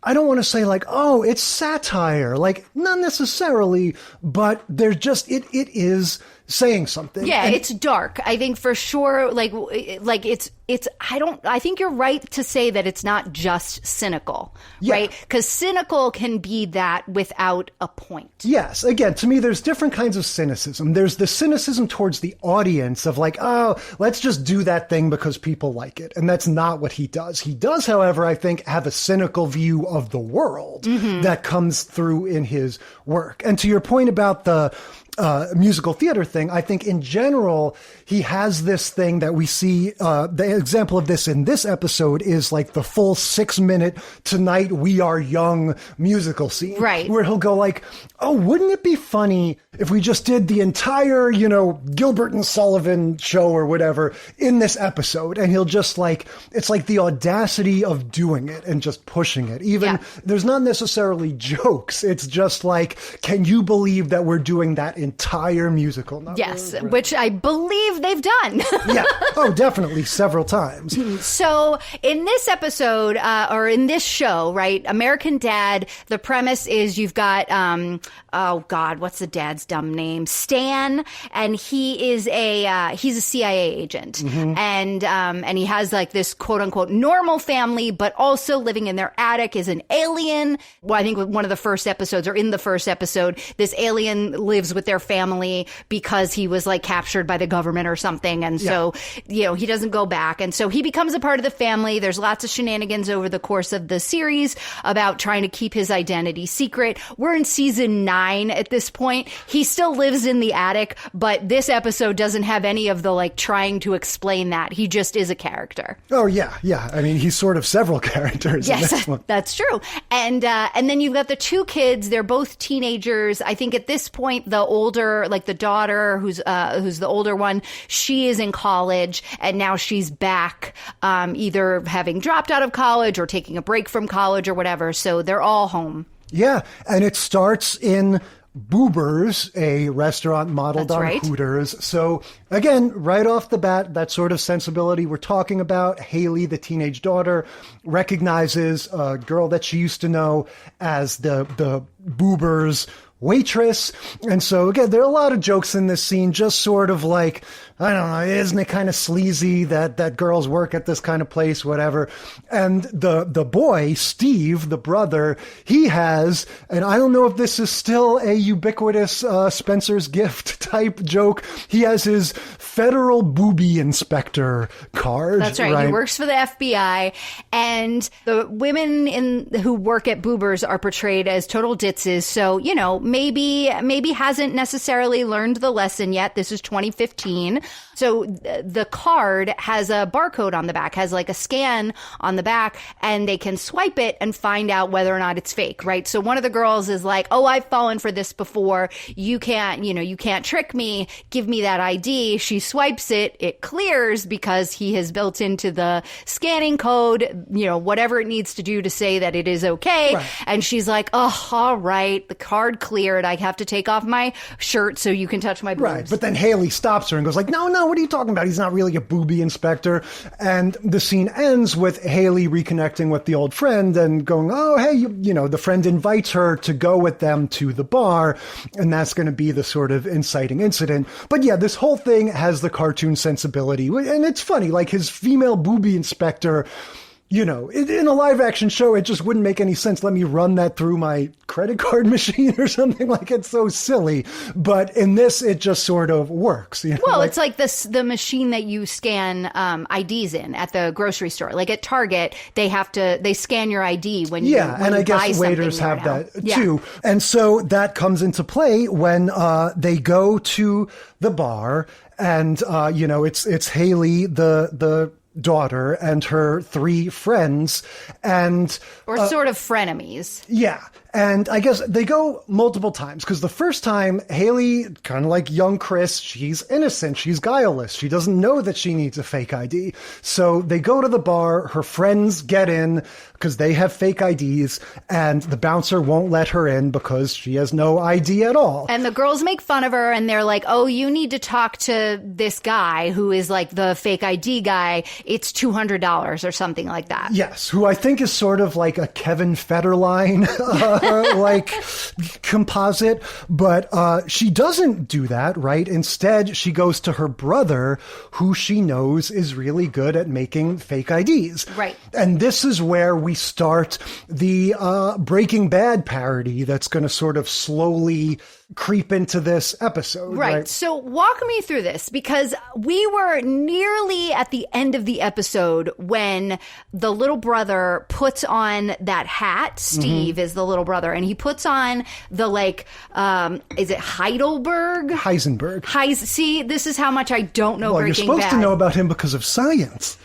I don't want to say like, oh, it's satire. Like, not necessarily, but there's just, it is saying something. Yeah, and it's dark. I think for sure, like I think you're right to say that it's not just cynical, right? Because cynical can be that without a point. Yes. Again, to me, there's different kinds of cynicism. There's the cynicism towards the audience of like, oh, let's just do that thing because people like it. And that's not what he does. He does, however, I think, have a cynical view of the world that comes through in his work. And to your point about the musical theater thing, I think in general, he has this thing that we see, the example of this in this episode is like the full 6-minute "Tonight We Are Young" musical scene. Right. Where he'll go like, oh, wouldn't it be funny if we just did the entire, you know, Gilbert and Sullivan show or whatever in this episode? And he'll just like, it's like the audacity of doing it and just pushing it. Even there's not necessarily jokes. It's just like, can you believe that we're doing that entire musical number? Yes, which I believe they've done. Yeah. Oh, definitely several times. So in this episode, or in this show, right, American Dad, the premise is you've got, oh God, what's the dad's dumb name? Stan, and he is he's a CIA agent. And he has like this quote unquote normal family, but also living in their attic is an alien. Well, I think with one of the first episodes, or in the first episode, this alien lives with their family because he was like captured by the government or something. And so, he doesn't go back. And so he becomes a part of the family. There's lots of shenanigans over the course of the series about trying to keep his identity secret. We're in season 9 at this point. He still lives in the attic, but this episode doesn't have any of the like trying to explain that. He just is a character. Oh, yeah. Yeah. I mean, he's sort of several characters. Yes, in this one. That's true. And then you've got the two kids. They're both teenagers. I think at this point, the older, like the daughter, who's the older one, she is in college, and now she's back, either having dropped out of college or taking a break from college or whatever. So they're all home. Yeah, and it starts in Boober's, a restaurant modeled on Hooters. So again, right off the bat, that sort of sensibility we're talking about. Haley, the teenage daughter, recognizes a girl that she used to know as the Boober's waitress. And so again, there are a lot of jokes in this scene, just sort of like, I don't know, isn't it kind of sleazy that girls work at this kind of place, whatever. And the boy, Steve, the brother, he has, and I don't know if this is still a ubiquitous Spencer's Gift type joke, he has his federal booby inspector card. That's right. He works for the FBI, and the women who work at Boober's are portrayed as total ditzes. So, maybe hasn't necessarily learned the lesson yet. This is 2015. So the card has a barcode on the back, has like a scan on the back, and they can swipe it and find out whether or not it's fake, right? So one of the girls is like, oh, I've fallen for this before. You can't trick me. Give me that ID. She swipes it. It clears because he has built into the scanning code, whatever it needs to do to say that it is okay. Right. And she's like, oh, all right. The card cleared. I have to take off my shirt so you can touch my boobs. Right. But then Haley stops her and goes like, no, what are you talking about? He's not really a booby inspector. And the scene ends with Haley reconnecting with the old friend and going, oh, hey, the friend invites her to go with them to the bar. And that's going to be the sort of inciting incident. But yeah, this whole thing has the cartoon sensibility. And it's funny, like his female booby inspector, in a live action show, it just wouldn't make any sense. Let me run that through my credit card machine or something. Like, it's so silly. But in this, it just sort of works. Well, it's like the machine that you scan IDs in at the grocery store. Like at Target, they scan your ID when you and I guess waiters have that too. And so that comes into play when they go to the bar, and it's Haley, the daughter, and her 3 friends, and sort of frenemies. Yeah. And I guess they go multiple times, because the first time, Haley, kind of like young Chris, she's innocent, she's guileless, she doesn't know that she needs a fake ID. So they go to the bar, her friends get in because they have fake IDs, and the bouncer won't let her in because she has no ID at all. And the girls make fun of her, and they're like, oh, you need to talk to this guy who is like the fake ID guy. It's $200 or something like that. Yes, who I think is sort of like a Kevin Federline like composite, but she doesn't do that, right? Instead, she goes to her brother, who she knows is really good at making fake IDs. Right. And this is where we start the Breaking Bad parody that's going to sort of slowly creep into this episode. Right. So walk me through this, because we were nearly at the end of the episode when the little brother puts on that hat. Steve is the little brother, and he puts on the is it Heisenberg? See, this is how much I don't know Breaking Bad. Well, you're supposed to know about him because of science.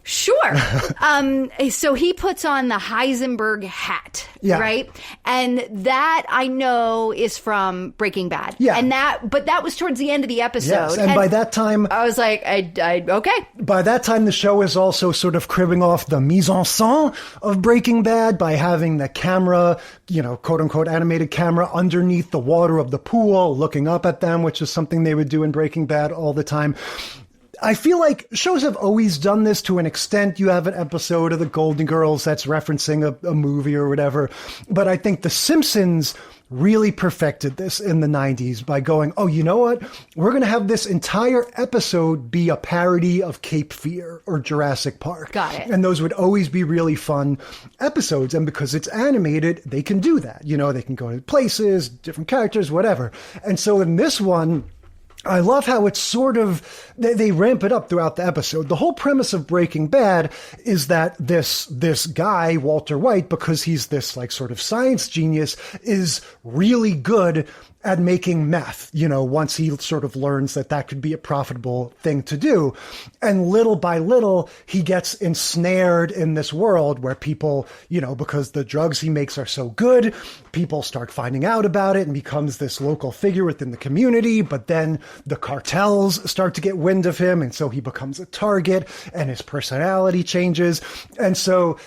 Sure. So he puts on the Heisenberg hat, right? And that I know is from Breaking Bad. Yeah. But that was towards the end of the episode. Yes. And by that time, I was like, okay. By that time, the show is also sort of cribbing off the mise en scène of Breaking Bad by having the camera, quote unquote animated camera underneath the water of the pool, looking up at them, which is something they would do in Breaking Bad all the time. I feel like shows have always done this to an extent. You have an episode of The Golden Girls that's referencing a movie or whatever. But I think The Simpsons really perfected this in the 90s by going, oh, you know what? We're going to have this entire episode be a parody of Cape Fear or Jurassic Park. Got it. And those would always be really fun episodes. And because it's animated, they can do that. You know, they can go to places, different characters, whatever. And so in this one, I love how it's sort of, they ramp it up throughout the episode. The whole premise of Breaking Bad is that this guy, Walter White, because he's this like sort of science genius, is really good at making meth, you know, once he sort of learns that could be a profitable thing to do. And little by little, he gets ensnared in this world where people, you know, because the drugs he makes are so good, people start finding out about it and becomes this local figure within the community. But then the cartels start to get wind of him. And so he becomes a target and his personality changes. And so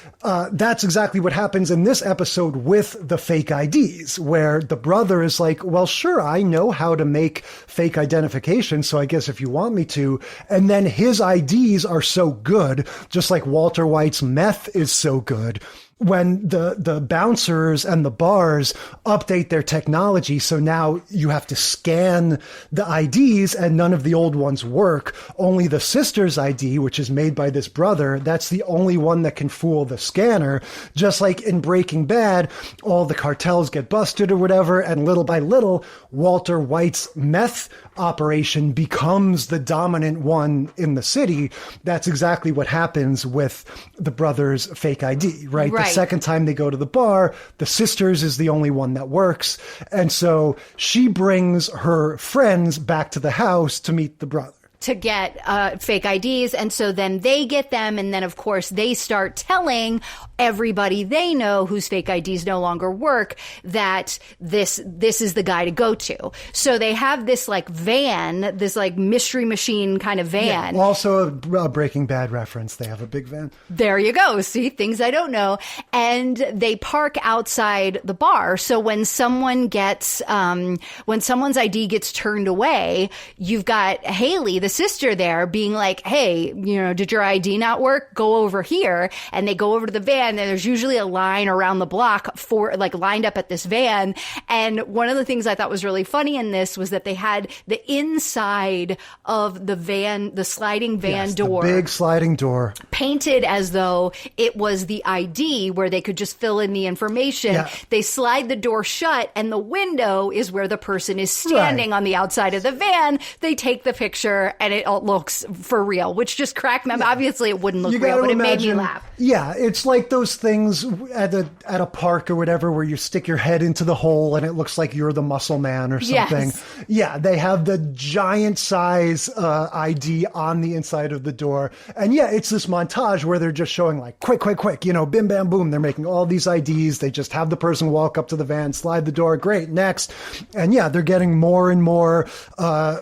that's exactly what happens in this episode with the fake IDs, where the brother is like, well, sure, I know how to make fake identification, so I guess if you want me to. And then his IDs are so good, just like Walter White's meth is so good. When the bouncers and the bars update their technology, so now you have to scan the IDs and none of the old ones work. Only the sister's ID, which is made by this brother, that's the only one that can fool the scanner. Just like in Breaking Bad, all the cartels get busted or whatever, and little by little, Walter White's meth operation becomes the dominant one in the city. That's exactly what happens with the brother's fake ID, right? The second time they go to the bar, the sister's is the only one that works. And so she brings her friends back to the house to meet the brother. To get fake IDs. And so then they get them. And then, of course, they start telling everybody they know whose fake IDs no longer work that this is the guy to go to. So they have this like van, this like mystery machine kind of van. Yeah, also a Breaking Bad reference. They have a big van. There you go. See, things I don't know. And they park outside the bar. So when someone gets, when someone's ID gets turned away, you've got Haley, the sister there, being like, hey, you know, did your ID not work? Go over here. And they go over to the van, and there's usually a line around the block for like lined up at this van. And one of the things I thought was really funny in this was that they had the inside of the van, the sliding van door, the big sliding door, painted as though it was the ID where they could just fill in the information. Yeah. They slide the door shut, and the window is where the person is standing on the outside of the van. They take the picture, and it all looks for real, which just cracked me. Obviously, it wouldn't look real, but it made me laugh. Yeah, it's like those things at a park or whatever where you stick your head into the hole and it looks like you're the muscle man or something. Yes. Yeah, they have the giant size ID on the inside of the door. And yeah, it's this montage where they're just showing like quick, you know, bim, bam, boom. They're making all these IDs. They just have the person walk up to the van, slide the door. Great, next. And yeah, they're getting more and more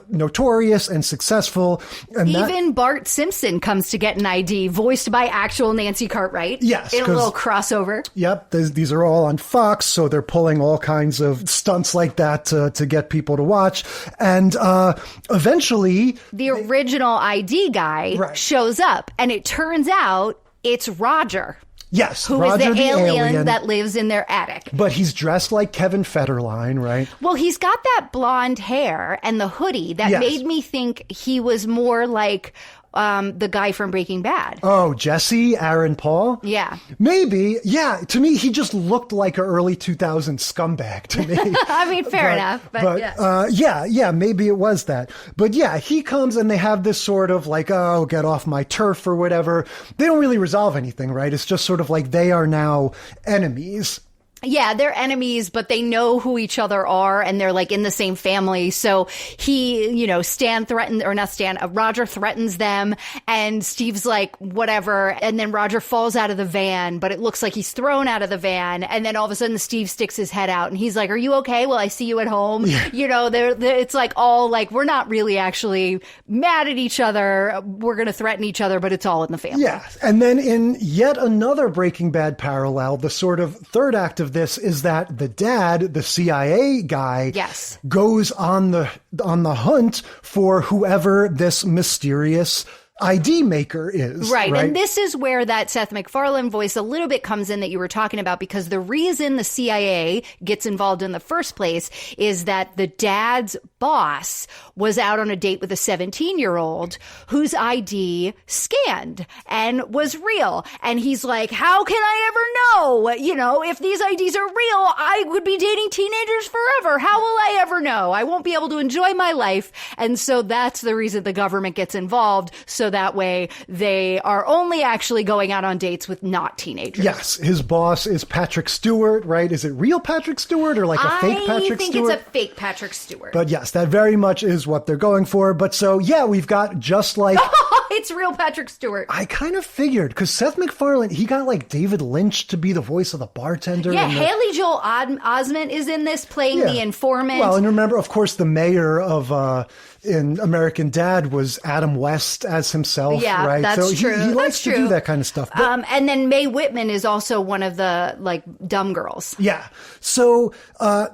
notorious and successful. And even Bart Simpson comes to get an ID, voiced by actual Nancy Cartwright. Yes. In a little crossover. Yep. These are all on Fox, so they're pulling all kinds of stunts like that to get people to watch. And eventually... The original ID guy shows up, and it turns out it's Roger. Yes, who Roger is the alien that lives in their attic. But he's dressed like Kevin Federline, right? Well, he's got that blonde hair and the hoodie that made me think he was more like the guy from Breaking Bad. Oh, Jesse, Aaron Paul? Yeah. Maybe. Yeah. To me, he just looked like an early 2000s scumbag to me. I mean, fair enough. But yes. Yeah, maybe it was that. But yeah, he comes and they have this sort of like, oh, get off my turf or whatever. They don't really resolve anything, right? It's just sort of like they are now enemies. Yeah, they're enemies, but they know who each other are, and they're like in the same family. So he, you know, Roger threatens them, and Steve's like, whatever. And then Roger falls out of the van, but it looks like he's thrown out of the van. And then all of a sudden Steve sticks his head out and he's like, are you okay? Well, I see you at home. Yeah. You know, it's like all like, we're not really actually mad at each other. We're going to threaten each other, but it's all in the family. Yeah. And then in yet another Breaking Bad parallel, the sort of third act of of this is that the dad, the CIA guy, Yes. goes on the hunt for whoever this mysterious ID maker is. Right. And this is where that Seth MacFarlane voice a little bit comes in that you were talking about, because the reason the CIA gets involved in the first place is that the dad's boss was out on a date with a 17-year-old whose ID scanned and was real. And he's like, how can I ever know? You know, if these IDs are real, I would be dating teenagers forever. How will I ever know? I won't be able to enjoy my life. And so that's the reason the government gets involved. So that way they are only actually going out on dates with not teenagers. Yes. His boss is Patrick Stewart, right? Is it real Patrick Stewart or like a fake Patrick Stewart? I think it's a fake Patrick Stewart. But yes, that very much is what they're going for. But so, yeah, we've got just like... It's real Patrick Stewart. I kind of figured, because Seth MacFarlane, he got like David Lynch to be the voice of the bartender. Yeah, Haley Joel Osment is in this playing the informant. Well, and remember, of course, the mayor of... in American Dad was Adam West as himself, yeah, right? That's so true. He likes to do that kind of stuff. But, and then Mae Whitman is also one of the like dumb girls. Yeah. So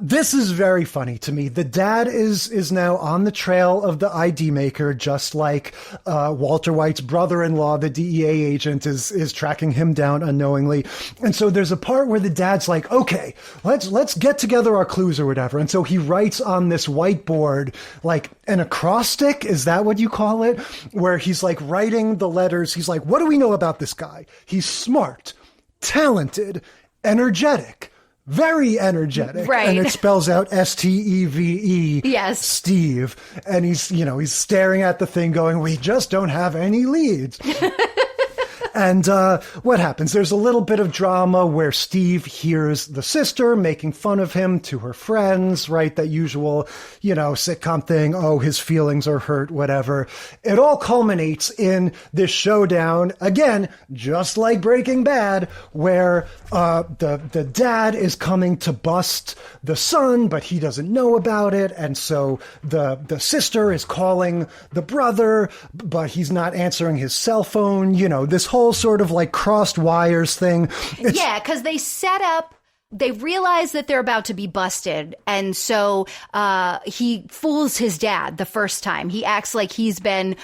this is very funny to me. The dad is now on the trail of the ID maker, just like Walter White's brother-in-law, the DEA agent, is tracking him down unknowingly. And so there's a part where the dad's like, okay, let's get together our clues or whatever. And so he writes on this whiteboard like an acrostic, is that what you call it? Where he's like writing the letters. He's like, what do we know about this guy? He's smart, talented, energetic, very energetic. Right. And it spells out Steve. Yes. Steve. And he's staring at the thing going, we just don't have any leads. And what happens? There's a little bit of drama where Steve hears the sister making fun of him to her friends, right? That usual, sitcom thing. Oh, his feelings are hurt, whatever. It all culminates in this showdown, again, just like Breaking Bad, where the dad is coming to bust the son, but he doesn't know about it. And so the sister is calling the brother, but he's not answering his cell phone. This whole sort of like crossed wires thing. Because they realize that they're about to be busted. And so he fools his dad the first time. He acts like he's been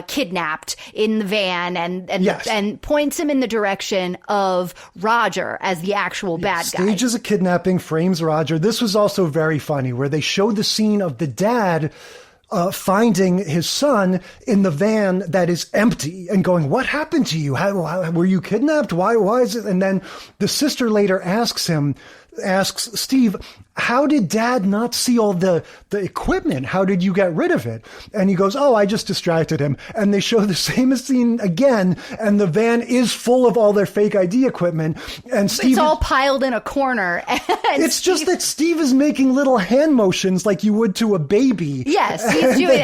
kidnapped in the van and points him in the direction of Roger as the actual bad guy. Stages a kidnapping, frames Roger. This was also very funny, where they showed the scene of the dad finding his son in the van that is empty and going, what happened to you? How were you kidnapped? Why is it? And then the sister later asks Steve, how did dad not see all the equipment? How did you get rid of it? And he goes, oh, I just distracted him. And they show the same scene again, and the van is full of all their fake ID equipment. And Steve, it's all piled in a corner. It's just that Steve is making little hand motions like you would to a baby. Yes, he's doing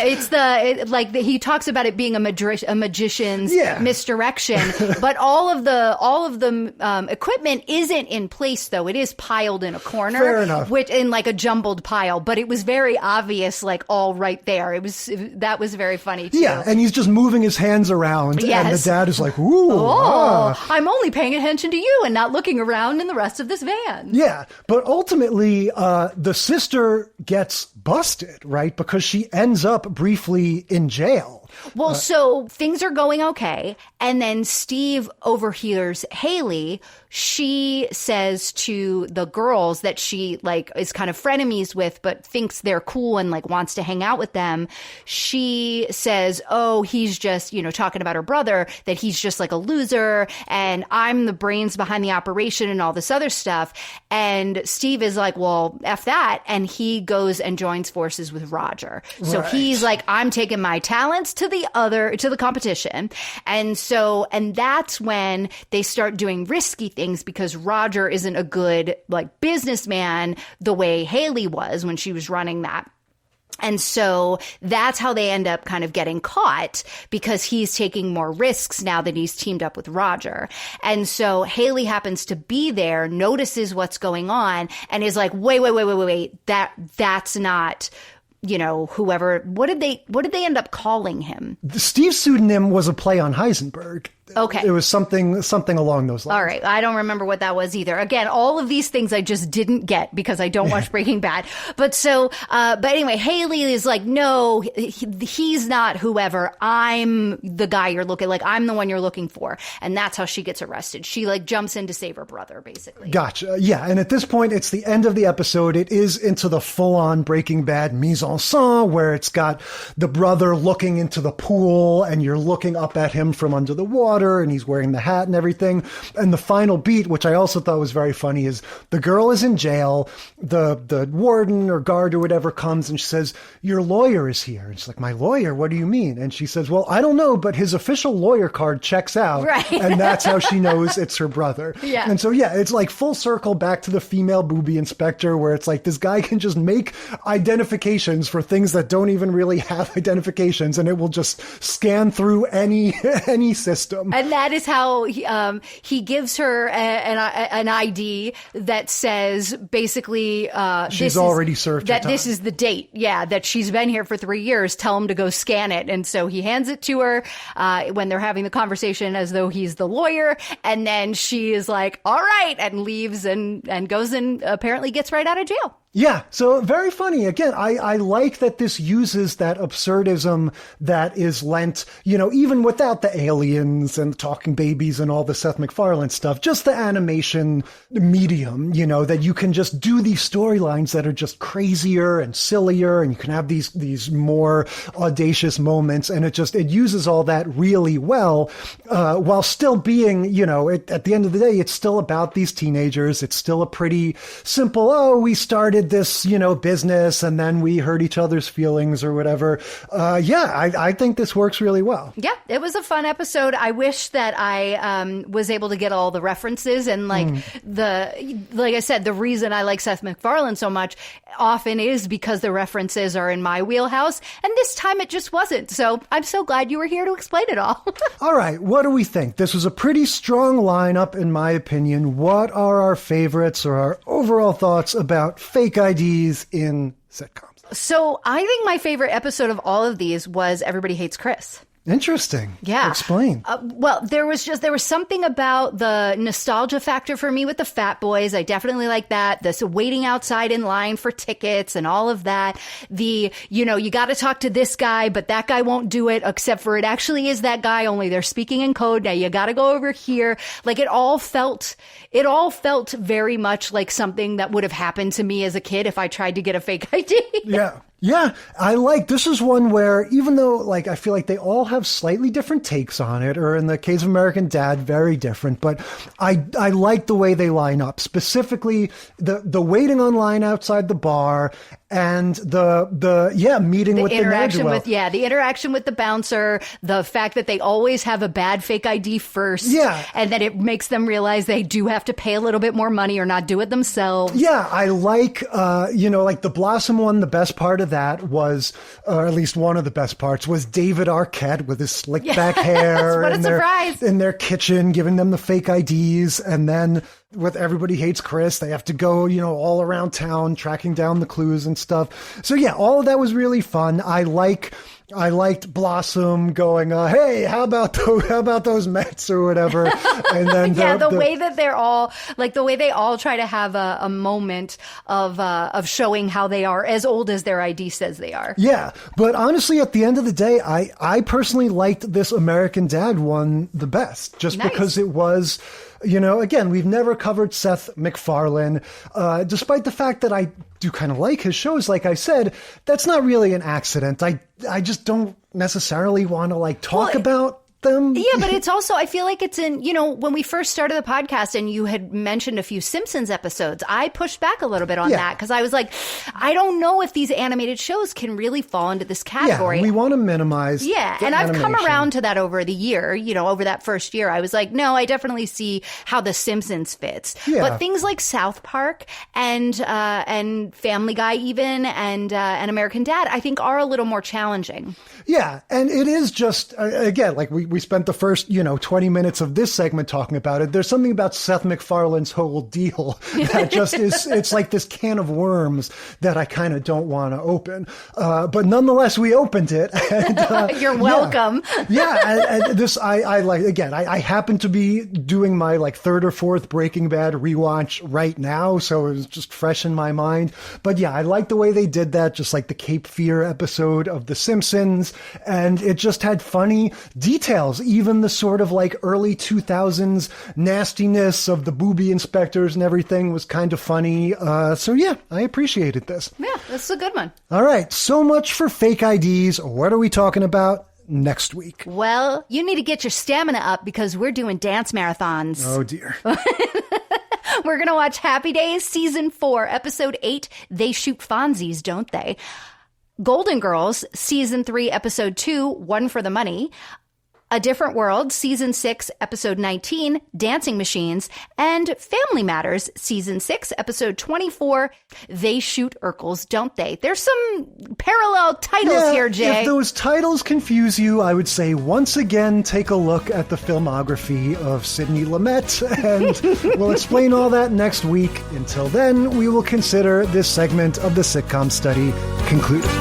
he talks about it being a magician's misdirection, but all of the equipment isn't in place though. It is piled in a corner. Fair enough. In like a jumbled pile, but it was very obvious, like all right there. That was very funny too. Yeah, and he's just moving his hands around, and the dad is like, ooh. I'm only paying attention to you and not looking around in the rest of this van. Yeah, but ultimately, the sister gets busted, right? Because she ends up briefly in jail. Well, so things are going okay. And then Steve overhears Haley. She says to the girls that she is kind of frenemies with, but thinks they're cool and wants to hang out with them. She says, oh, he's just, talking about her brother, that he's just like a loser and I'm the brains behind the operation and all this other stuff. And Steve is like, well, F that. And he goes and joins forces with Roger. So he's like, I'm taking my talents to the competition. And that's when they start doing risky things because Roger isn't a good businessman the way Haley was when she was running that. And so that's how they end up kind of getting caught because he's taking more risks now that he's teamed up with Roger. And so Haley happens to be there, notices what's going on and is like, wait. That's not, whoever, what did they end up calling him? Steve's pseudonym was a play on Heisenberg. Okay. It was something along those lines. All right. I don't remember what that was either. Again, all of these things I just didn't get because I don't watch Breaking Bad. But anyway, Haley is like, no, he's not whoever. I'm the guy you're looking, like, I'm the one you're looking for. And that's how she gets arrested. She like jumps in to save her brother, basically. Gotcha. Yeah. And at this point, it's the end of the episode. It is into the full-on Breaking Bad mise-en-scène where it's got the brother looking into the pool and you're looking up at him from under the water and he's wearing the hat and everything. And the final beat, which I also thought was very funny, is the girl is in jail. The warden or guard or whatever comes and she says, your lawyer is here. And she's like, my lawyer? What do you mean? And she says, well, I don't know, but his official lawyer card checks out. Right. And that's how she knows it's her brother. Yeah. And so, yeah, it's like full circle back to the female booby inspector where it's like this guy can just make identifications for things that don't even really have identifications and it will just scan through any system. And that is how he gives her an ID that says basically she's already served her time. This is the date. Yeah, that she's been here for 3 years. Tell him to go scan it. And so he hands it to her when they're having the conversation as though he's the lawyer. And then she is like, all right, and leaves and goes and apparently gets right out of jail. Yeah, so very funny. Again, I like that this uses that absurdism that is lent, even without the aliens and talking babies and all the Seth MacFarlane stuff, just the animation medium, that you can just do these storylines that are just crazier and sillier and you can have these more audacious moments and it uses all that really well, while still being, at the end of the day, it's still about these teenagers. It's still a pretty simple, we started this, business and then we hurt each other's feelings or whatever. I think this works really well. Yeah, it was a fun episode. I wish that I was able to get all the references and like I said, the reason I like Seth MacFarlane so much often is because the references are in my wheelhouse. And this time it just wasn't. So I'm so glad you were here to explain it all. All right. What do we think? This was a pretty strong lineup, in my opinion. What are our favorites or our overall thoughts about fake IDs in sitcoms? So I think my favorite episode of all of these was Everybody Hates Chris. Interesting. Yeah. Explain. Well, there was something about the nostalgia factor for me with the Fat Boys. I definitely like that. This waiting outside in line for tickets and all of that. You got to talk to this guy, but that guy won't do it except for it actually is that guy, only they're speaking in code. Now you got to go over here. Like it all felt very much like something that would have happened to me as a kid if I tried to get a fake ID. Yeah. Yeah, this is one where even though I feel like they all have slightly different takes on it, or in the case of American Dad, very different, but I like the way they line up, specifically the waiting online outside the bar and the meeting with the interaction the interaction with the bouncer, the fact that they always have a bad fake ID first, and that it makes them realize they do have to pay a little bit more money or not do it themselves. Yeah, I like the Blossom one. The best part of that was, or at least one of the best parts, was David Arquette with his slick back hair what a surprise. In their kitchen, giving them the fake IDs, and then with Everybody Hates Chris, they have to go, all around town tracking down the clues and stuff. So yeah, all of that was really fun. I liked Blossom going, hey, how about those Mets or whatever? And then the way that they're all the way they all try to have a moment of showing how they are as old as their ID says they are. Yeah, but honestly, at the end of the day, I personally liked this American Dad one the best, just because it was. Again, we've never covered Seth MacFarlane, despite the fact that I do kind of like his shows. Like I said, that's not really an accident. I just don't necessarily want to talk about them. Yeah, but it's also, I feel like it's in, when we first started the podcast and you had mentioned a few Simpsons episodes, I pushed back a little bit on that because I was like, I don't know if these animated shows can really fall into this category. Yeah, we want to minimize. Yeah, and I've come around to that over the year, over that first year. I was like, no, I definitely see how The Simpsons fits. Yeah. But things like South Park and Family Guy even and American Dad, I think are a little more challenging. Yeah, and it is just, again, we spent the first, 20 minutes of this segment talking about it. There's something about Seth MacFarlane's whole deal that just is, it's like this can of worms that I kind of don't want to open. But nonetheless, we opened it. And, You're welcome. And this, I like, again, I happen to be doing my like third or fourth Breaking Bad rewatch right now. So it was just fresh in my mind. But yeah, I like the way they did that, just like the Cape Fear episode of The Simpsons. And it just had funny details, even the sort of like early 2000s nastiness of the booby inspectors and everything was kind of funny. So yeah, I appreciated this. Yeah, this is a good one. All right, so much for fake IDs. What are we talking about next week? Well, you need to get your stamina up because we're doing dance marathons. Oh dear. We're going to watch Happy Days Season 4, Episode 8, They Shoot Fonzies, Don't They? Golden Girls Season 3, Episode 2, One for the Money. A Different World, Season 6, Episode 19, Dancing Machines, and Family Matters, Season 6, Episode 24, They Shoot Urkels, Don't They? There's some parallel titles here, Jay. If those titles confuse you, I would say once again take a look at the filmography of Sidney Lumet, and we'll explain all that next week. Until then, we will consider this segment of the sitcom study concluded.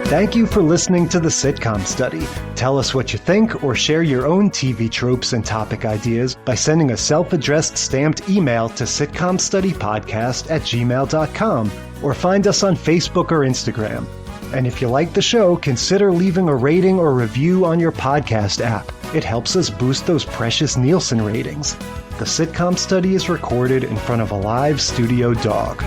Thank you for listening to the Sitcom Study. Tell us what you think or share your own TV tropes and topic ideas by sending a self-addressed stamped email to sitcomstudypodcast@gmail.com or find us on Facebook or Instagram. And if you like the show, consider leaving a rating or review on your podcast app. It helps us boost those precious Nielsen ratings. The Sitcom Study is recorded in front of a live studio dog.